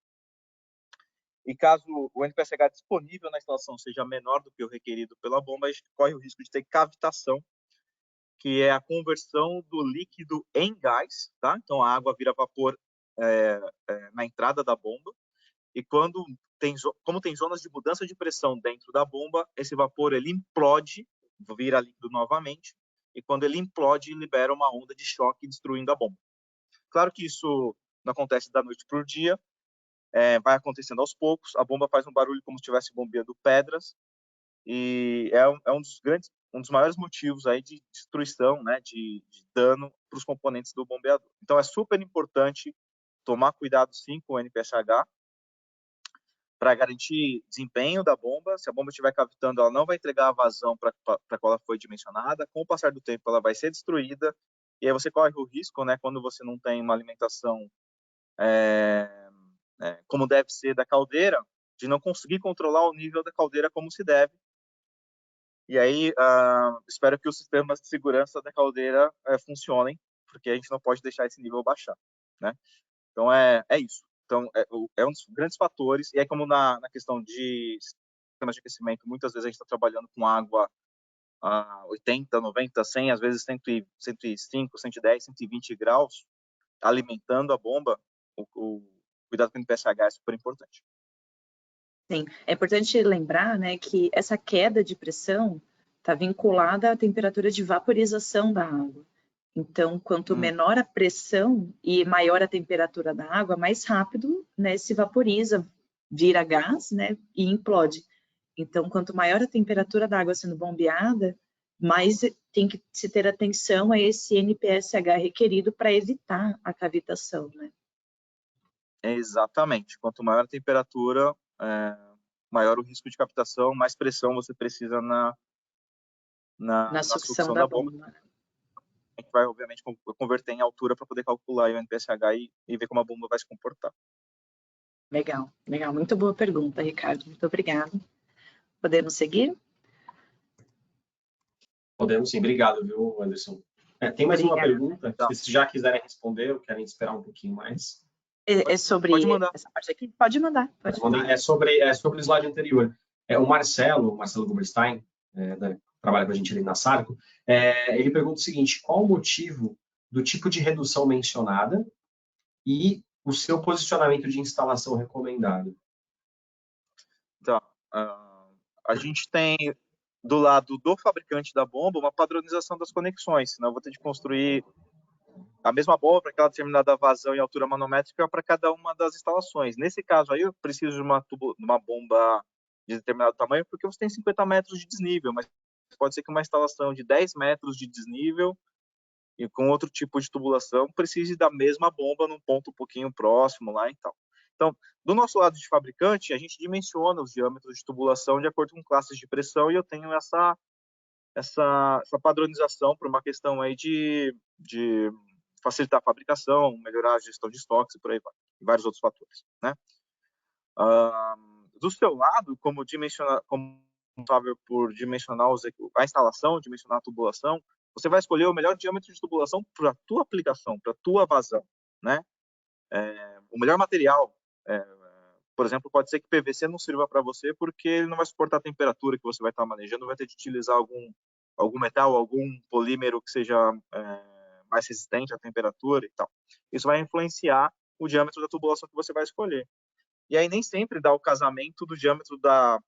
[SPEAKER 3] E caso o NPSH disponível na instalação seja menor do que o requerido pela bomba, a gente corre o risco de ter cavitação, que é a conversão do líquido em gás, tá? Então a água vira vapor na entrada da bomba, e como tem zonas de mudança de pressão dentro da bomba, esse vapor ele implode, vira líquido novamente, e quando ele implode, libera uma onda de choque destruindo a bomba. Claro que isso não acontece da noite para o dia, vai acontecendo aos poucos, a bomba faz um barulho como se estivesse bombeando pedras, e é um dos maiores motivos aí de destruição, né, de dano para os componentes do bombeador. Então é super importante tomar cuidado sim com o NPSH para garantir desempenho da bomba. Se a bomba estiver cavitando, ela não vai entregar a vazão para a qual ela foi dimensionada. Com o passar do tempo, ela vai ser destruída, e aí você corre o risco, né, quando você não tem uma alimentação como deve ser da caldeira, de não conseguir controlar o nível da caldeira como se deve. E aí, espero que os sistemas de segurança da caldeira funcionem, porque a gente não pode deixar esse nível baixar, né? Então, é isso. Então, é um dos grandes fatores. E aí, como na questão de sistemas de aquecimento, muitas vezes a gente está trabalhando com água a 80, 90, 100, às vezes 105, 110, 120 graus, alimentando a bomba, o cuidado com o NPSH é super importante.
[SPEAKER 2] Sim, é importante lembrar, né, que essa queda de pressão está vinculada à temperatura de vaporização da água. Então, quanto menor a pressão e maior a temperatura da água, mais rápido, né, se vaporiza, vira gás, né, e implode. Então, quanto maior a temperatura da água sendo bombeada, mais tem que se ter atenção a esse NPSH requerido para evitar a cavitação, né?
[SPEAKER 3] Exatamente. Quanto maior a temperatura, maior o risco de captação, mais pressão você precisa na sucção da bomba. A gente vai, obviamente, converter em altura para poder calcular o NPSH e ver como a bomba vai se comportar.
[SPEAKER 2] Legal, legal. Muito boa pergunta, Ricardo. Muito obrigada. Podemos seguir?
[SPEAKER 1] Podemos sim, obrigado, viu, Anderson? Tem mais uma
[SPEAKER 2] Obrigada.
[SPEAKER 1] pergunta, se vocês já quiserem responder ou querem esperar um pouquinho mais.
[SPEAKER 2] É sobre
[SPEAKER 3] Pode mandar.
[SPEAKER 2] essa parte aqui? Pode mandar. Pode mandar.
[SPEAKER 1] É sobre o slide anterior. O Marcelo Guberstein, trabalha com a gente ali na Sarco, ele pergunta o seguinte: qual o motivo do tipo de redução mencionada e o seu posicionamento de instalação recomendado?
[SPEAKER 3] Tá. A gente tem, do lado do fabricante da bomba, uma padronização das conexões, senão eu vou ter de construir a mesma bomba para aquela determinada vazão e altura manométrica para cada uma das instalações. Nesse caso aí, eu preciso de uma bomba de determinado tamanho, porque você tem 50 metros de desnível, mas pode ser que uma instalação de 10 metros de desnível e com outro tipo de tubulação precise da mesma bomba num ponto um pouquinho próximo lá e tal. Então, do nosso lado de fabricante, a gente dimensiona os diâmetros de tubulação de acordo com classes de pressão e eu tenho essa padronização por uma questão aí de facilitar a fabricação, melhorar a gestão de estoques e por aí vai, e vários outros fatores, né? Do seu lado, como responsável por dimensionar a instalação, dimensionar a tubulação, você vai escolher o melhor diâmetro de tubulação para a tua aplicação, para a tua vazão, né? O melhor material, por exemplo, pode ser que PVC não sirva para você porque ele não vai suportar a temperatura que você vai estar manejando, vai ter de utilizar algum metal, algum polímero que seja mais resistente à temperatura e tal. Isso vai influenciar o diâmetro da tubulação que você vai escolher. E aí nem sempre dá o casamento do diâmetro da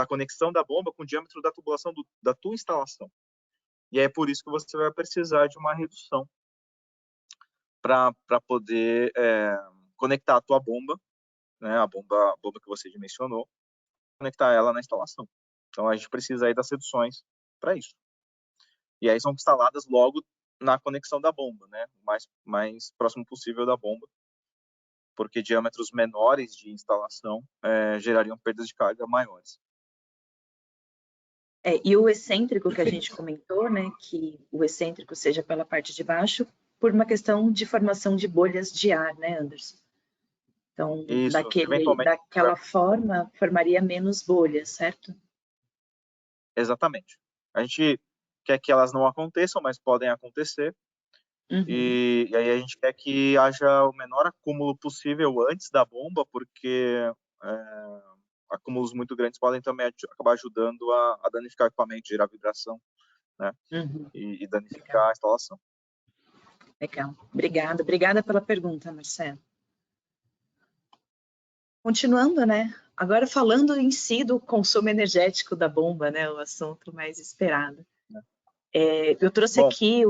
[SPEAKER 3] conexão da bomba com o diâmetro da tubulação da tua instalação. E aí é por isso que você vai precisar de uma redução para poder conectar a tua bomba, né, a bomba que você dimensionou, conectar ela na instalação. Então a gente precisa aí das reduções para isso. E aí são instaladas logo na conexão da bomba, né, o mais próximo possível da bomba, porque diâmetros menores de instalação gerariam perdas de carga maiores.
[SPEAKER 2] E o excêntrico que a gente comentou, né, que o excêntrico seja pela parte de baixo, por uma questão de formação de bolhas de ar, né, Anderson? Então,
[SPEAKER 3] Isso, eventualmente,
[SPEAKER 2] daquela forma, formaria menos bolhas, certo?
[SPEAKER 3] Exatamente. A gente quer que elas não aconteçam, mas podem acontecer.
[SPEAKER 2] Uhum.
[SPEAKER 3] E aí a gente quer que haja o menor acúmulo possível antes da bomba, porque acúmulos muito grandes podem também acabar ajudando a danificar o equipamento, gerar vibração, né?
[SPEAKER 2] Uhum.
[SPEAKER 3] E danificar a instalação.
[SPEAKER 2] Legal. Obrigada pela pergunta, Marcelo. Continuando, né? Agora falando em si do consumo energético da bomba, né? O assunto mais esperado. Eu trouxe aqui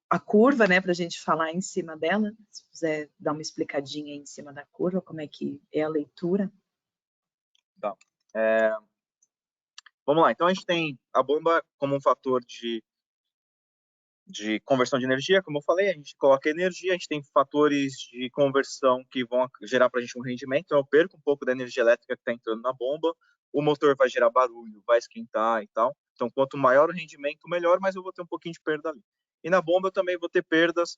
[SPEAKER 2] a curva, né? Para a gente falar em cima dela. Se quiser dar uma explicadinha aí em cima da curva, como é que é a leitura.
[SPEAKER 3] Tá. Vamos lá. Então a gente tem a bomba como um fator de conversão de energia, como eu falei, a gente coloca energia, a gente tem fatores de conversão que vão gerar para a gente um rendimento, então eu perco um pouco da energia elétrica que está entrando na bomba, o motor vai gerar barulho, vai esquentar e tal, então quanto maior o rendimento, melhor, mas eu vou ter um pouquinho de perda ali. E na bomba eu também vou ter perdas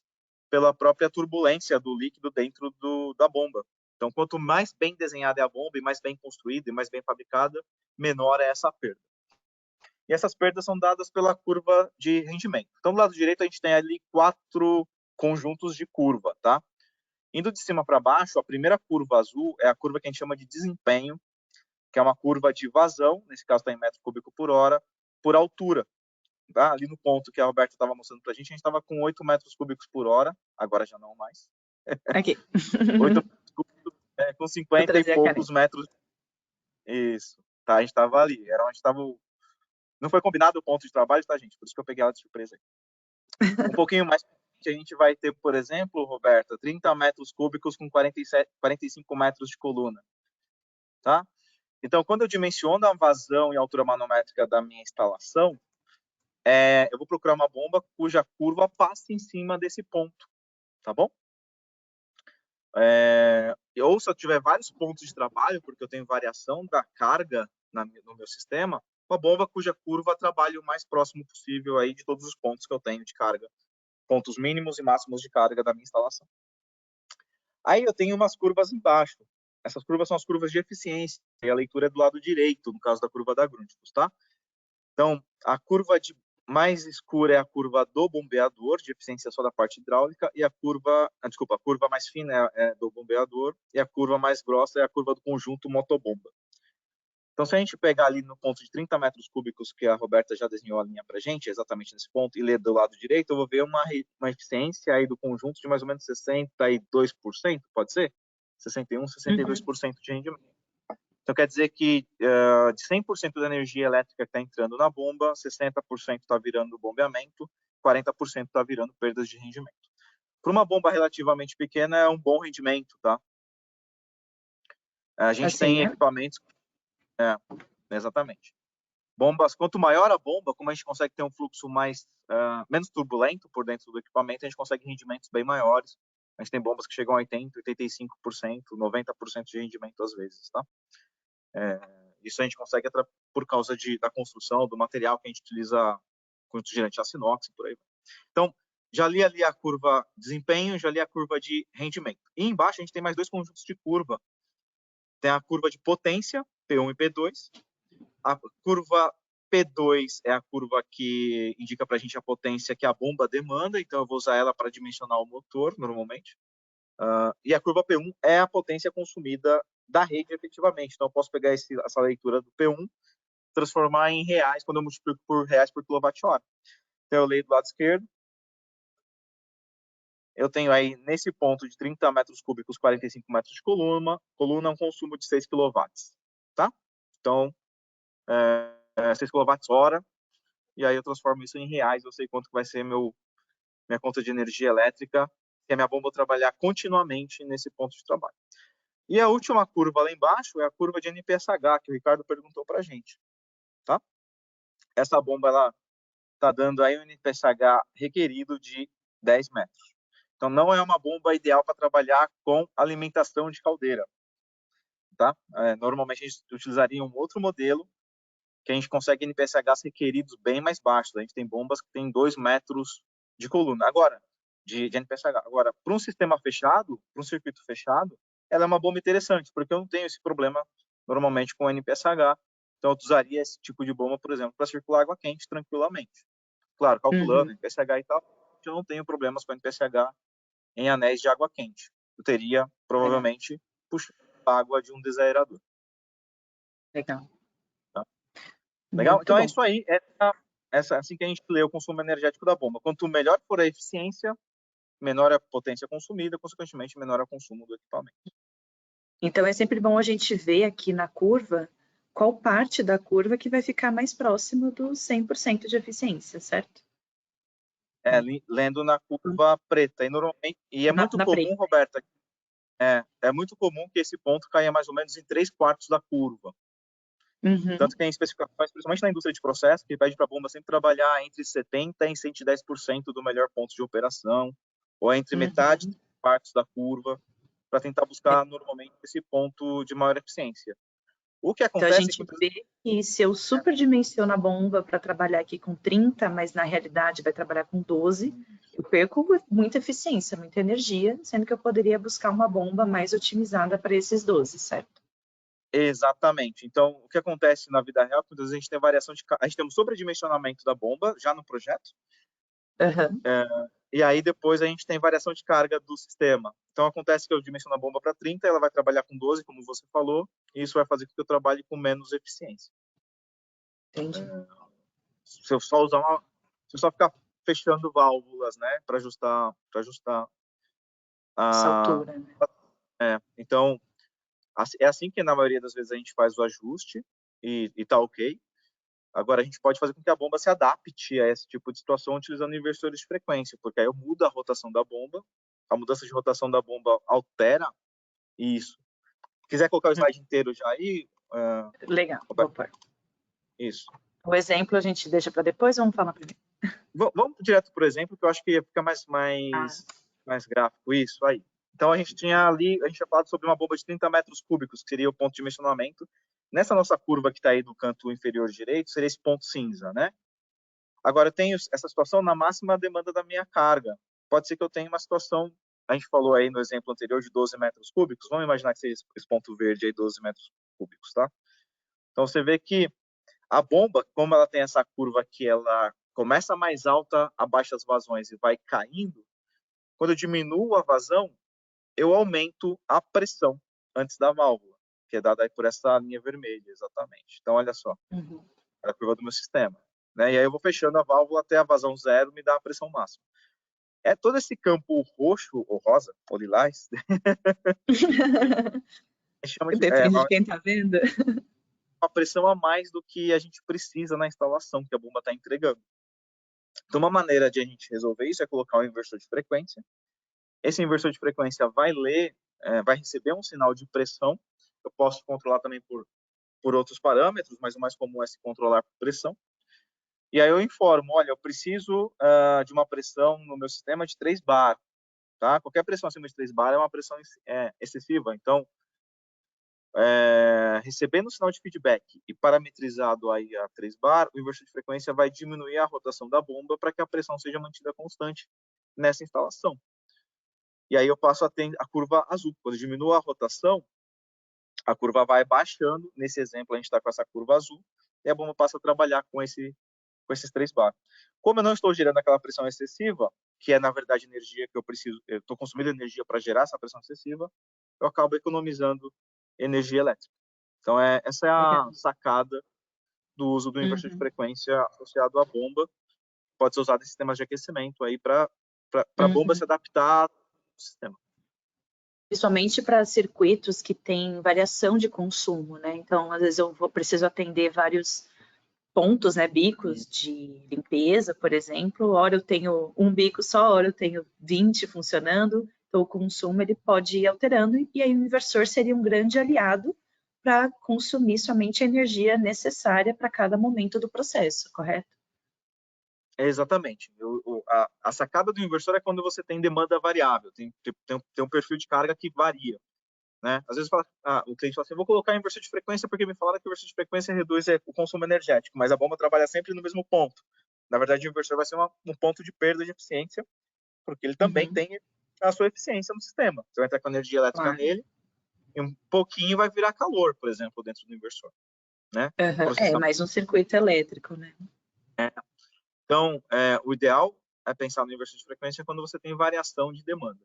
[SPEAKER 3] pela própria turbulência do líquido dentro da bomba. Então quanto mais bem desenhada é a bomba, e mais bem construída, e mais bem fabricada, menor é essa perda. E essas perdas são dadas pela curva de rendimento. Então, do lado direito, a gente tem ali 4 conjuntos de curva, tá? Indo de cima para baixo, a primeira curva azul é a curva que a gente chama de desempenho, que é uma curva de vazão, nesse caso está em metro cúbico por hora, por altura. Tá? Ali no ponto que a Roberta estava mostrando para a gente estava com 8 metros cúbicos por hora, agora já não mais.
[SPEAKER 2] Aqui.
[SPEAKER 3] 8 metros cúbicos, com 50 e poucos metros. Isso, tá? A gente estava ali, era onde estava o... Não foi combinado o ponto de trabalho, tá, gente? Por isso que eu peguei ela de surpresa aí. Um pouquinho mais a gente vai ter, por exemplo, Roberta, 30 metros cúbicos com 45 metros de coluna, tá? Então, quando eu dimensiono a vazão e a altura manométrica da minha instalação, eu vou procurar uma bomba cuja curva passa em cima desse ponto, tá bom? Ou se eu tiver vários pontos de trabalho, porque eu tenho variação da carga no meu sistema, uma bomba cuja curva trabalhe o mais próximo possível aí de todos os pontos que eu tenho de carga, pontos mínimos e máximos de carga da minha instalação. Aí eu tenho umas curvas embaixo. Essas curvas são as curvas de eficiência, e a leitura é do lado direito, no caso da curva da Grundfos, tá? Então, a curva mais escura é a curva do bombeador, de eficiência só da parte hidráulica, e a curva mais fina é do bombeador, e a curva mais grossa é a curva do conjunto motobomba. Então, se a gente pegar ali no ponto de 30 metros cúbicos, que a Roberta já desenhou a linha para a gente, exatamente nesse ponto, e ler do lado direito, eu vou ver uma eficiência aí do conjunto de mais ou menos 62%, pode ser? 61, 62% de rendimento. Então, quer dizer que de 100% da energia elétrica que está entrando na bomba, 60% está virando bombeamento, 40% está virando perdas de rendimento. Para uma bomba relativamente pequena, é um bom rendimento, tá? A gente tem equipamentos... exatamente. Bombas, quanto maior a bomba, como a gente consegue ter um fluxo menos turbulento por dentro do equipamento, a gente consegue rendimentos bem maiores. A gente tem bombas que chegam a 80%, 85%, 90% de rendimento às vezes, tá? Isso a gente consegue por causa da construção, do material que a gente utiliza com refrigerante aço inox e por aí. Então, já li ali a curva desempenho, já li a curva de rendimento. E embaixo a gente tem mais dois conjuntos de curva. Tem a curva de potência, P1 e P2. A curva P2 é a curva que indica para a gente a potência que a bomba demanda, então eu vou usar ela para dimensionar o motor, normalmente. E a curva P1 é a potência consumida da rede, efetivamente. Então, eu posso pegar essa leitura do P1, transformar em reais, quando eu multiplico por reais por quilowatt-hora. Então, eu leio do lado esquerdo. Eu tenho aí, nesse ponto de 30 metros cúbicos, 45 metros de coluna um consumo de 6 kW. Tá? Então, 6 kWh, e aí eu transformo isso em reais, eu sei quanto vai ser minha conta de energia elétrica, que a minha bomba trabalhar continuamente nesse ponto de trabalho. E a última curva lá embaixo é a curva de NPSH, que o Ricardo perguntou para a gente. Tá? Essa bomba ela está dando aí um NPSH requerido de 10 metros. Então, não é uma bomba ideal para trabalhar com alimentação de caldeira. Tá? Normalmente, a gente utilizaria um outro modelo, que a gente consegue NPSHs requeridos bem mais baixos. A gente tem bombas que têm 2 metros de coluna. Agora, de NPSH. Agora, para um sistema fechado, para um circuito fechado, ela é uma bomba interessante, porque eu não tenho esse problema normalmente com NPSH. Então, eu usaria esse tipo de bomba, por exemplo, para circular água quente tranquilamente. Claro, calculando NPSH e tal, eu não tenho problemas com NPSH em anéis de água quente. Eu teria, provavelmente, puxado água de um desaerador.
[SPEAKER 2] Legal.
[SPEAKER 3] Tá? Legal?
[SPEAKER 2] Muito
[SPEAKER 3] então,
[SPEAKER 2] bom.
[SPEAKER 3] é isso aí. Assim que a gente lê o consumo energético da bomba. Quanto melhor for a eficiência, menor é a potência consumida, consequentemente, menor é o consumo do equipamento.
[SPEAKER 2] Então, é sempre bom a gente ver aqui na curva qual parte da curva que vai ficar mais próximo do 100% de eficiência, certo?
[SPEAKER 3] Lendo na curva preta. E, normalmente, é muito comum, preta. Roberta, é muito comum que esse ponto caia mais ou menos em 3/4 da curva. Tanto que tem especificações, principalmente na indústria de processo, que pede para a bomba sempre trabalhar entre 70% e 110% do melhor ponto de operação, ou entre metade e partes da curva, para tentar buscar normalmente esse ponto de maior eficiência. O que acontece
[SPEAKER 2] então a gente vê que se eu superdimensiono a bomba para trabalhar aqui com 30, mas na realidade vai trabalhar com 12, eu perco muita eficiência, muita energia, sendo que eu poderia buscar uma bomba mais otimizada para esses 12, certo?
[SPEAKER 3] Exatamente. Então, o que acontece na vida real, quando a gente tem variação a gente tem um sobredimensionamento da bomba já no projeto, e aí depois a gente tem variação de carga do sistema. Então, acontece que eu dimensiono a bomba para 30, ela vai trabalhar com 12, como você falou, e isso vai fazer com que eu trabalhe com menos eficiência.
[SPEAKER 2] Entendi.
[SPEAKER 3] Se eu só ficar fechando válvulas, né, para ajustar
[SPEAKER 2] essa altura, né?
[SPEAKER 3] Então, é assim que na maioria das vezes a gente faz o ajuste e tá ok. Agora, a gente pode fazer com que a bomba se adapte a esse tipo de situação utilizando inversores de frequência, porque aí eu mudo a rotação da bomba, a mudança de rotação da bomba altera isso. Se quiser colocar o slide inteiro já aí...
[SPEAKER 2] Legal, vou pôr.
[SPEAKER 3] Isso.
[SPEAKER 2] O exemplo a gente deixa para depois, vamos falar primeiro?
[SPEAKER 3] Vamos direto por exemplo, que eu acho que fica mais gráfico isso aí. Então, a gente tinha falado sobre uma bomba de 30 metros cúbicos, que seria o ponto de dimensionamento. Nessa nossa curva que está aí no canto inferior direito, seria esse ponto cinza, né? Agora, eu tenho essa situação na máxima demanda da minha carga. Pode ser que eu tenha uma situação, a gente falou aí no exemplo anterior de 12 metros cúbicos, vamos imaginar que seja esse ponto verde aí, 12 metros cúbicos, tá? Então, você vê que a bomba, como ela tem essa curva que ela começa mais alta, abaixa as vazões e vai caindo, quando eu diminuo a vazão, eu aumento a pressão antes da válvula, que é dada aí por essa linha vermelha, exatamente. Então, olha só, é a curva do meu sistema. Né? E aí eu vou fechando a válvula até a vazão zero, me dá a pressão máxima. É todo esse campo roxo, ou rosa, ou lilás,
[SPEAKER 2] Depende de quem está vendo.
[SPEAKER 3] uma pressão a mais do que a gente precisa na instalação que a bomba está entregando. Então, uma maneira de a gente resolver isso é colocar um inversor de frequência. Esse inversor de frequência vai ler, vai receber um sinal de pressão. Eu posso controlar também por outros parâmetros, mas o mais comum é se controlar por pressão. E aí eu informo, olha, eu preciso de uma pressão no meu sistema de 3 bar. Tá? Qualquer pressão acima de 3 bar é uma pressão excessiva. Então, recebendo o sinal de feedback e parametrizado aí a 3 bar, o inversor de frequência vai diminuir a rotação da bomba para que a pressão seja mantida constante nessa instalação. E aí eu passo a ter a curva azul. Quando eu diminuo a rotação, a curva vai baixando. Nesse exemplo, a gente está com essa curva azul e a bomba passa a trabalhar com esses 3 bar. Como eu não estou gerando aquela pressão excessiva, que é, na verdade, energia que eu preciso, eu estou consumindo energia para gerar essa pressão excessiva, eu acabo economizando energia elétrica. Então, essa é a sacada do uso do inversor de frequência associado à bomba. Pode ser usado em sistemas de aquecimento aí para a bomba se adaptar ao sistema.
[SPEAKER 2] Principalmente para circuitos que têm variação de consumo, né? Então, às vezes eu preciso atender vários pontos, né, bicos de limpeza, por exemplo. Hora eu tenho um bico só, hora eu tenho 20 funcionando. Então, o consumo ele pode ir alterando e aí o inversor seria um grande aliado para consumir somente a energia necessária para cada momento do processo, correto?
[SPEAKER 3] Exatamente. A sacada do inversor é quando você tem demanda variável, tem um perfil de carga que varia. Né? Às vezes o cliente fala assim, vou colocar inversor de frequência porque me falaram que o inversor de frequência reduz o consumo energético, mas a bomba trabalha sempre no mesmo ponto. Na verdade, o inversor vai ser um ponto de perda de eficiência, porque ele também tem a sua eficiência no sistema. Você vai entrar com energia elétrica nele e um pouquinho vai virar calor, por exemplo, dentro do inversor. Né?
[SPEAKER 2] É mais um circuito elétrico, né?
[SPEAKER 3] Então, o ideal é pensar no inversor de frequência quando você tem variação de demanda.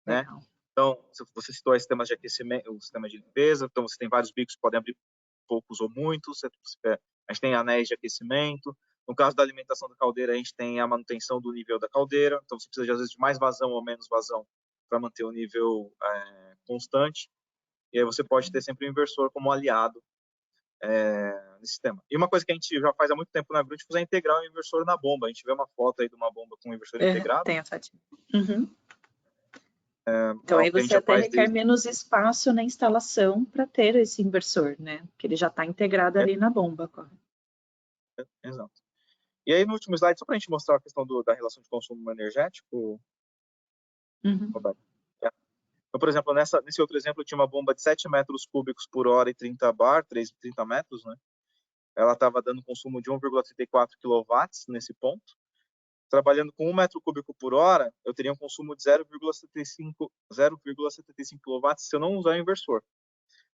[SPEAKER 3] Né? Então, você citou os sistemas de aquecimento, o sistema de limpeza, então você tem vários bicos que podem abrir poucos ou muitos, a gente tem anéis de aquecimento, no caso da alimentação da caldeira, a gente tem a manutenção do nível da caldeira, então você precisa, às vezes, de mais vazão ou menos vazão para manter o nível constante, e aí você pode ter sempre o inversor como aliado nesse sistema. E uma coisa que a gente já faz há muito tempo na Grundfos é integrar o inversor na bomba, a gente vê uma foto aí de uma bomba com o inversor integrado.
[SPEAKER 2] Tem a fotinha. Então, aí você até requer menos espaço na instalação para ter esse inversor, né? Porque ele já está integrado ali na bomba.
[SPEAKER 3] Exato. E aí, no último slide, só para a gente mostrar a questão da relação de consumo energético, Roberto. Então, por exemplo, nesse outro exemplo, eu tinha uma bomba de 7 metros cúbicos por hora e 30 bar, 30 metros, né? Ela estava dando consumo de 1,34 kW nesse ponto. Trabalhando com 1 metro cúbico por hora, eu teria um consumo de 0,75 kW se eu não usar o inversor.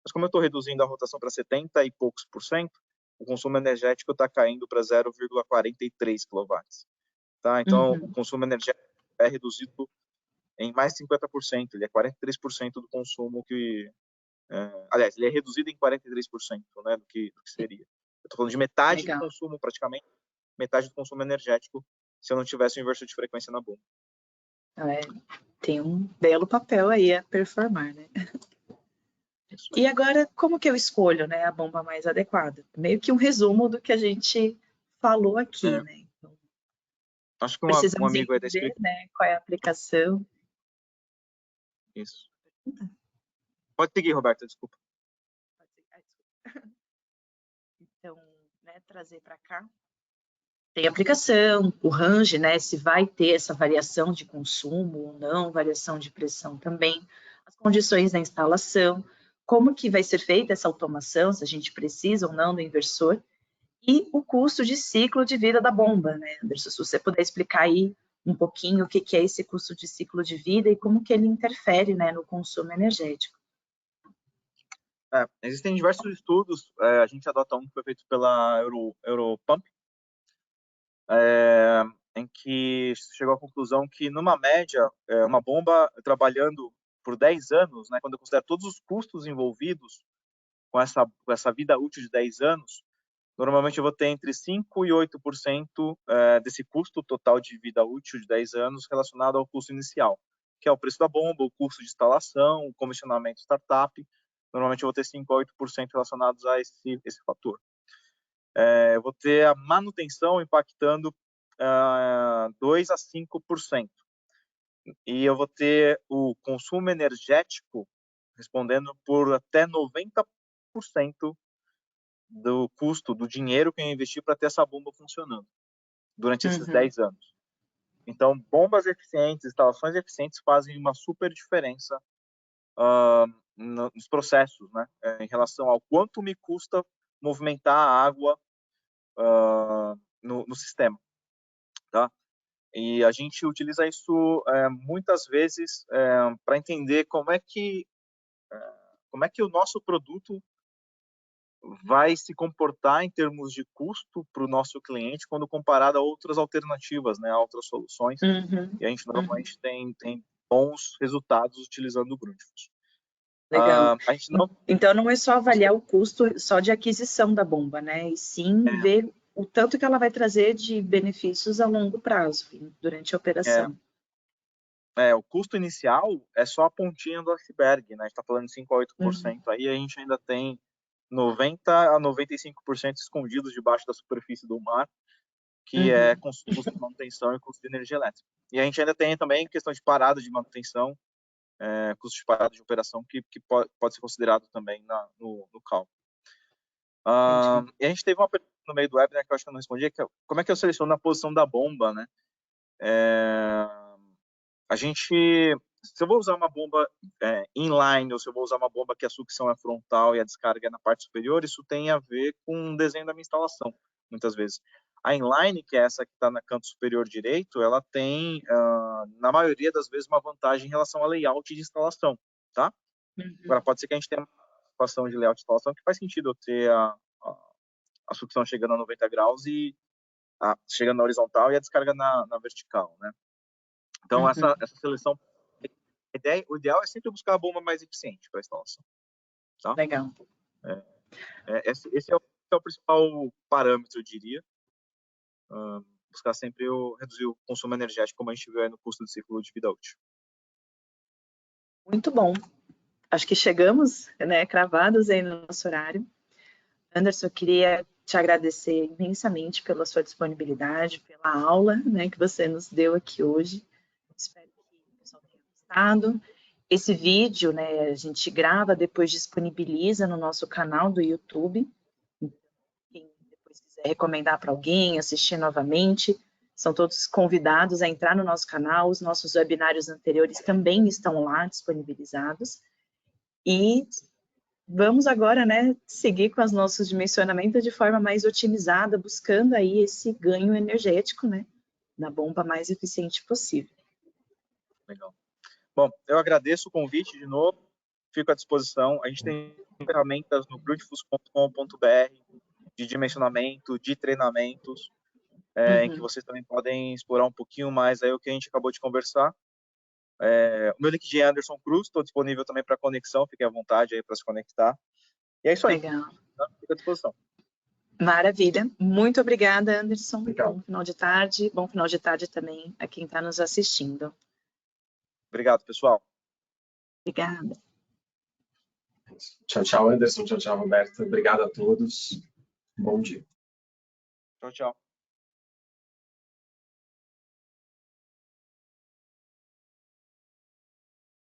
[SPEAKER 3] Mas como eu estou reduzindo a rotação para 70 e poucos %, o consumo energético está caindo para 0,43 kW. Tá? Então, o consumo energético é reduzido em mais de 50%, ele é 43% do consumo que... aliás, ele é reduzido em 43%, né, do que seria. Eu estou falando de metade do consumo, praticamente, metade do consumo energético, se eu não tivesse um inversor de frequência na bomba.
[SPEAKER 2] Tem um belo papel aí a performar, né? E agora, como que eu escolho, né, a bomba mais adequada? Meio que um resumo do que a gente falou aqui, né? Então,
[SPEAKER 3] acho que um amigo aí da
[SPEAKER 2] explicar, né, qual é a aplicação.
[SPEAKER 3] Isso. Pode seguir, Roberta, desculpa.
[SPEAKER 2] Então, né, trazer para cá. Tem aplicação, o range, né, se vai ter essa variação de consumo ou não, variação de pressão também, as condições da instalação, como que vai ser feita essa automação, se a gente precisa ou não do inversor, e o custo de ciclo de vida da bomba, né, Anderson? Se você puder explicar aí um pouquinho o que é esse custo de ciclo de vida e como que ele interfere, né, no consumo energético.
[SPEAKER 3] Existem diversos estudos, a gente adota um que foi feito pela Europump, em que chegou à conclusão que, numa média, uma bomba trabalhando por 10 anos, né, quando eu considero todos os custos envolvidos com essa vida útil de 10 anos, normalmente eu vou ter entre 5% e 8% desse custo total de vida útil de 10 anos relacionado ao custo inicial, que é o preço da bomba, o custo de instalação, o comissionamento startup. Normalmente eu vou ter 5% a 8% relacionados a esse fator. Eu vou ter a manutenção impactando 2% a 5%. E eu vou ter o consumo energético respondendo por até 90% do custo, do dinheiro que eu investi para ter essa bomba funcionando durante esses 10 anos. Então, bombas eficientes, instalações eficientes fazem uma super diferença nos processos, né? Em relação ao quanto me custa movimentar a água no sistema, tá? E a gente utiliza isso muitas vezes para entender como é que o nosso produto vai se comportar em termos de custo para o nosso cliente quando comparado a outras alternativas, né, a outras soluções. E a gente normalmente tem bons resultados utilizando o Grundfos.
[SPEAKER 2] Legal. Então, não é só avaliar o custo só de aquisição da bomba, né? E sim ver o tanto que ela vai trazer de benefícios a longo prazo, durante a operação.
[SPEAKER 3] O custo inicial é só a pontinha do iceberg, né? A gente está falando de 5% a 8%. Aí a gente ainda tem 90% a 95% escondidos debaixo da superfície do mar, que é custo de manutenção e custo de energia elétrica. E a gente ainda tem também questão de parada de manutenção, custo de parada de operação, que pode ser considerado também no cálculo. E a gente teve uma pergunta no meio do webinar que eu acho que eu não respondi, que é como é que eu seleciono a posição da bomba, né? Se eu vou usar uma bomba inline, ou se eu vou usar uma bomba que a sucção é frontal e a descarga é na parte superior, isso tem a ver com o desenho da minha instalação, muitas vezes. A inline, que é essa que está no canto superior direito, ela tem, na maioria das vezes, uma vantagem em relação ao layout de instalação, tá? Agora, pode ser que a gente tenha uma situação de layout de instalação que faz sentido eu ter a sucção chegando a 90 graus e chegando na horizontal e a descarga na vertical, né? Então, essa seleção, o ideal é sempre buscar a bomba mais eficiente para a instalação. Tá?
[SPEAKER 2] Legal.
[SPEAKER 3] Esse é o principal parâmetro, eu diria. Buscar sempre reduzir o consumo energético, como a gente viu aí no custo de ciclo de vida útil.
[SPEAKER 2] Muito bom. Acho que chegamos, né, cravados aí no nosso horário. Anderson, eu queria te agradecer imensamente pela sua disponibilidade, pela aula, né, que você nos deu aqui hoje. Espero que o pessoal tenha gostado. Esse vídeo, né, a gente grava, depois disponibiliza no nosso canal do YouTube. Quem depois quiser recomendar para alguém, assistir novamente, são todos convidados a entrar no nosso canal. Os nossos webinários anteriores também estão lá disponibilizados. E vamos agora, né, seguir com os nossos dimensionamentos de forma mais otimizada, buscando aí esse ganho energético, né, na bomba mais eficiente possível.
[SPEAKER 3] Legal. Bom, eu agradeço o convite de novo, fico à disposição. A gente tem ferramentas no grundfos.com.br de dimensionamento, de treinamentos, em que vocês também podem explorar um pouquinho mais aí o que a gente acabou de conversar. O meu LinkedIn é Anderson Cruz, estou disponível também para conexão, fiquem à vontade aí para se conectar. E é isso aí.
[SPEAKER 2] Legal.
[SPEAKER 3] Tá? Fico à disposição.
[SPEAKER 2] Maravilha. Muito obrigada, Anderson.
[SPEAKER 1] Legal.
[SPEAKER 2] Bom final de tarde. Bom final de tarde também a quem está nos assistindo.
[SPEAKER 3] Obrigado, pessoal.
[SPEAKER 2] Obrigada.
[SPEAKER 1] Tchau, tchau, Anderson. Tchau, tchau, Roberta. Obrigado a todos. Bom dia.
[SPEAKER 3] Tchau, tchau.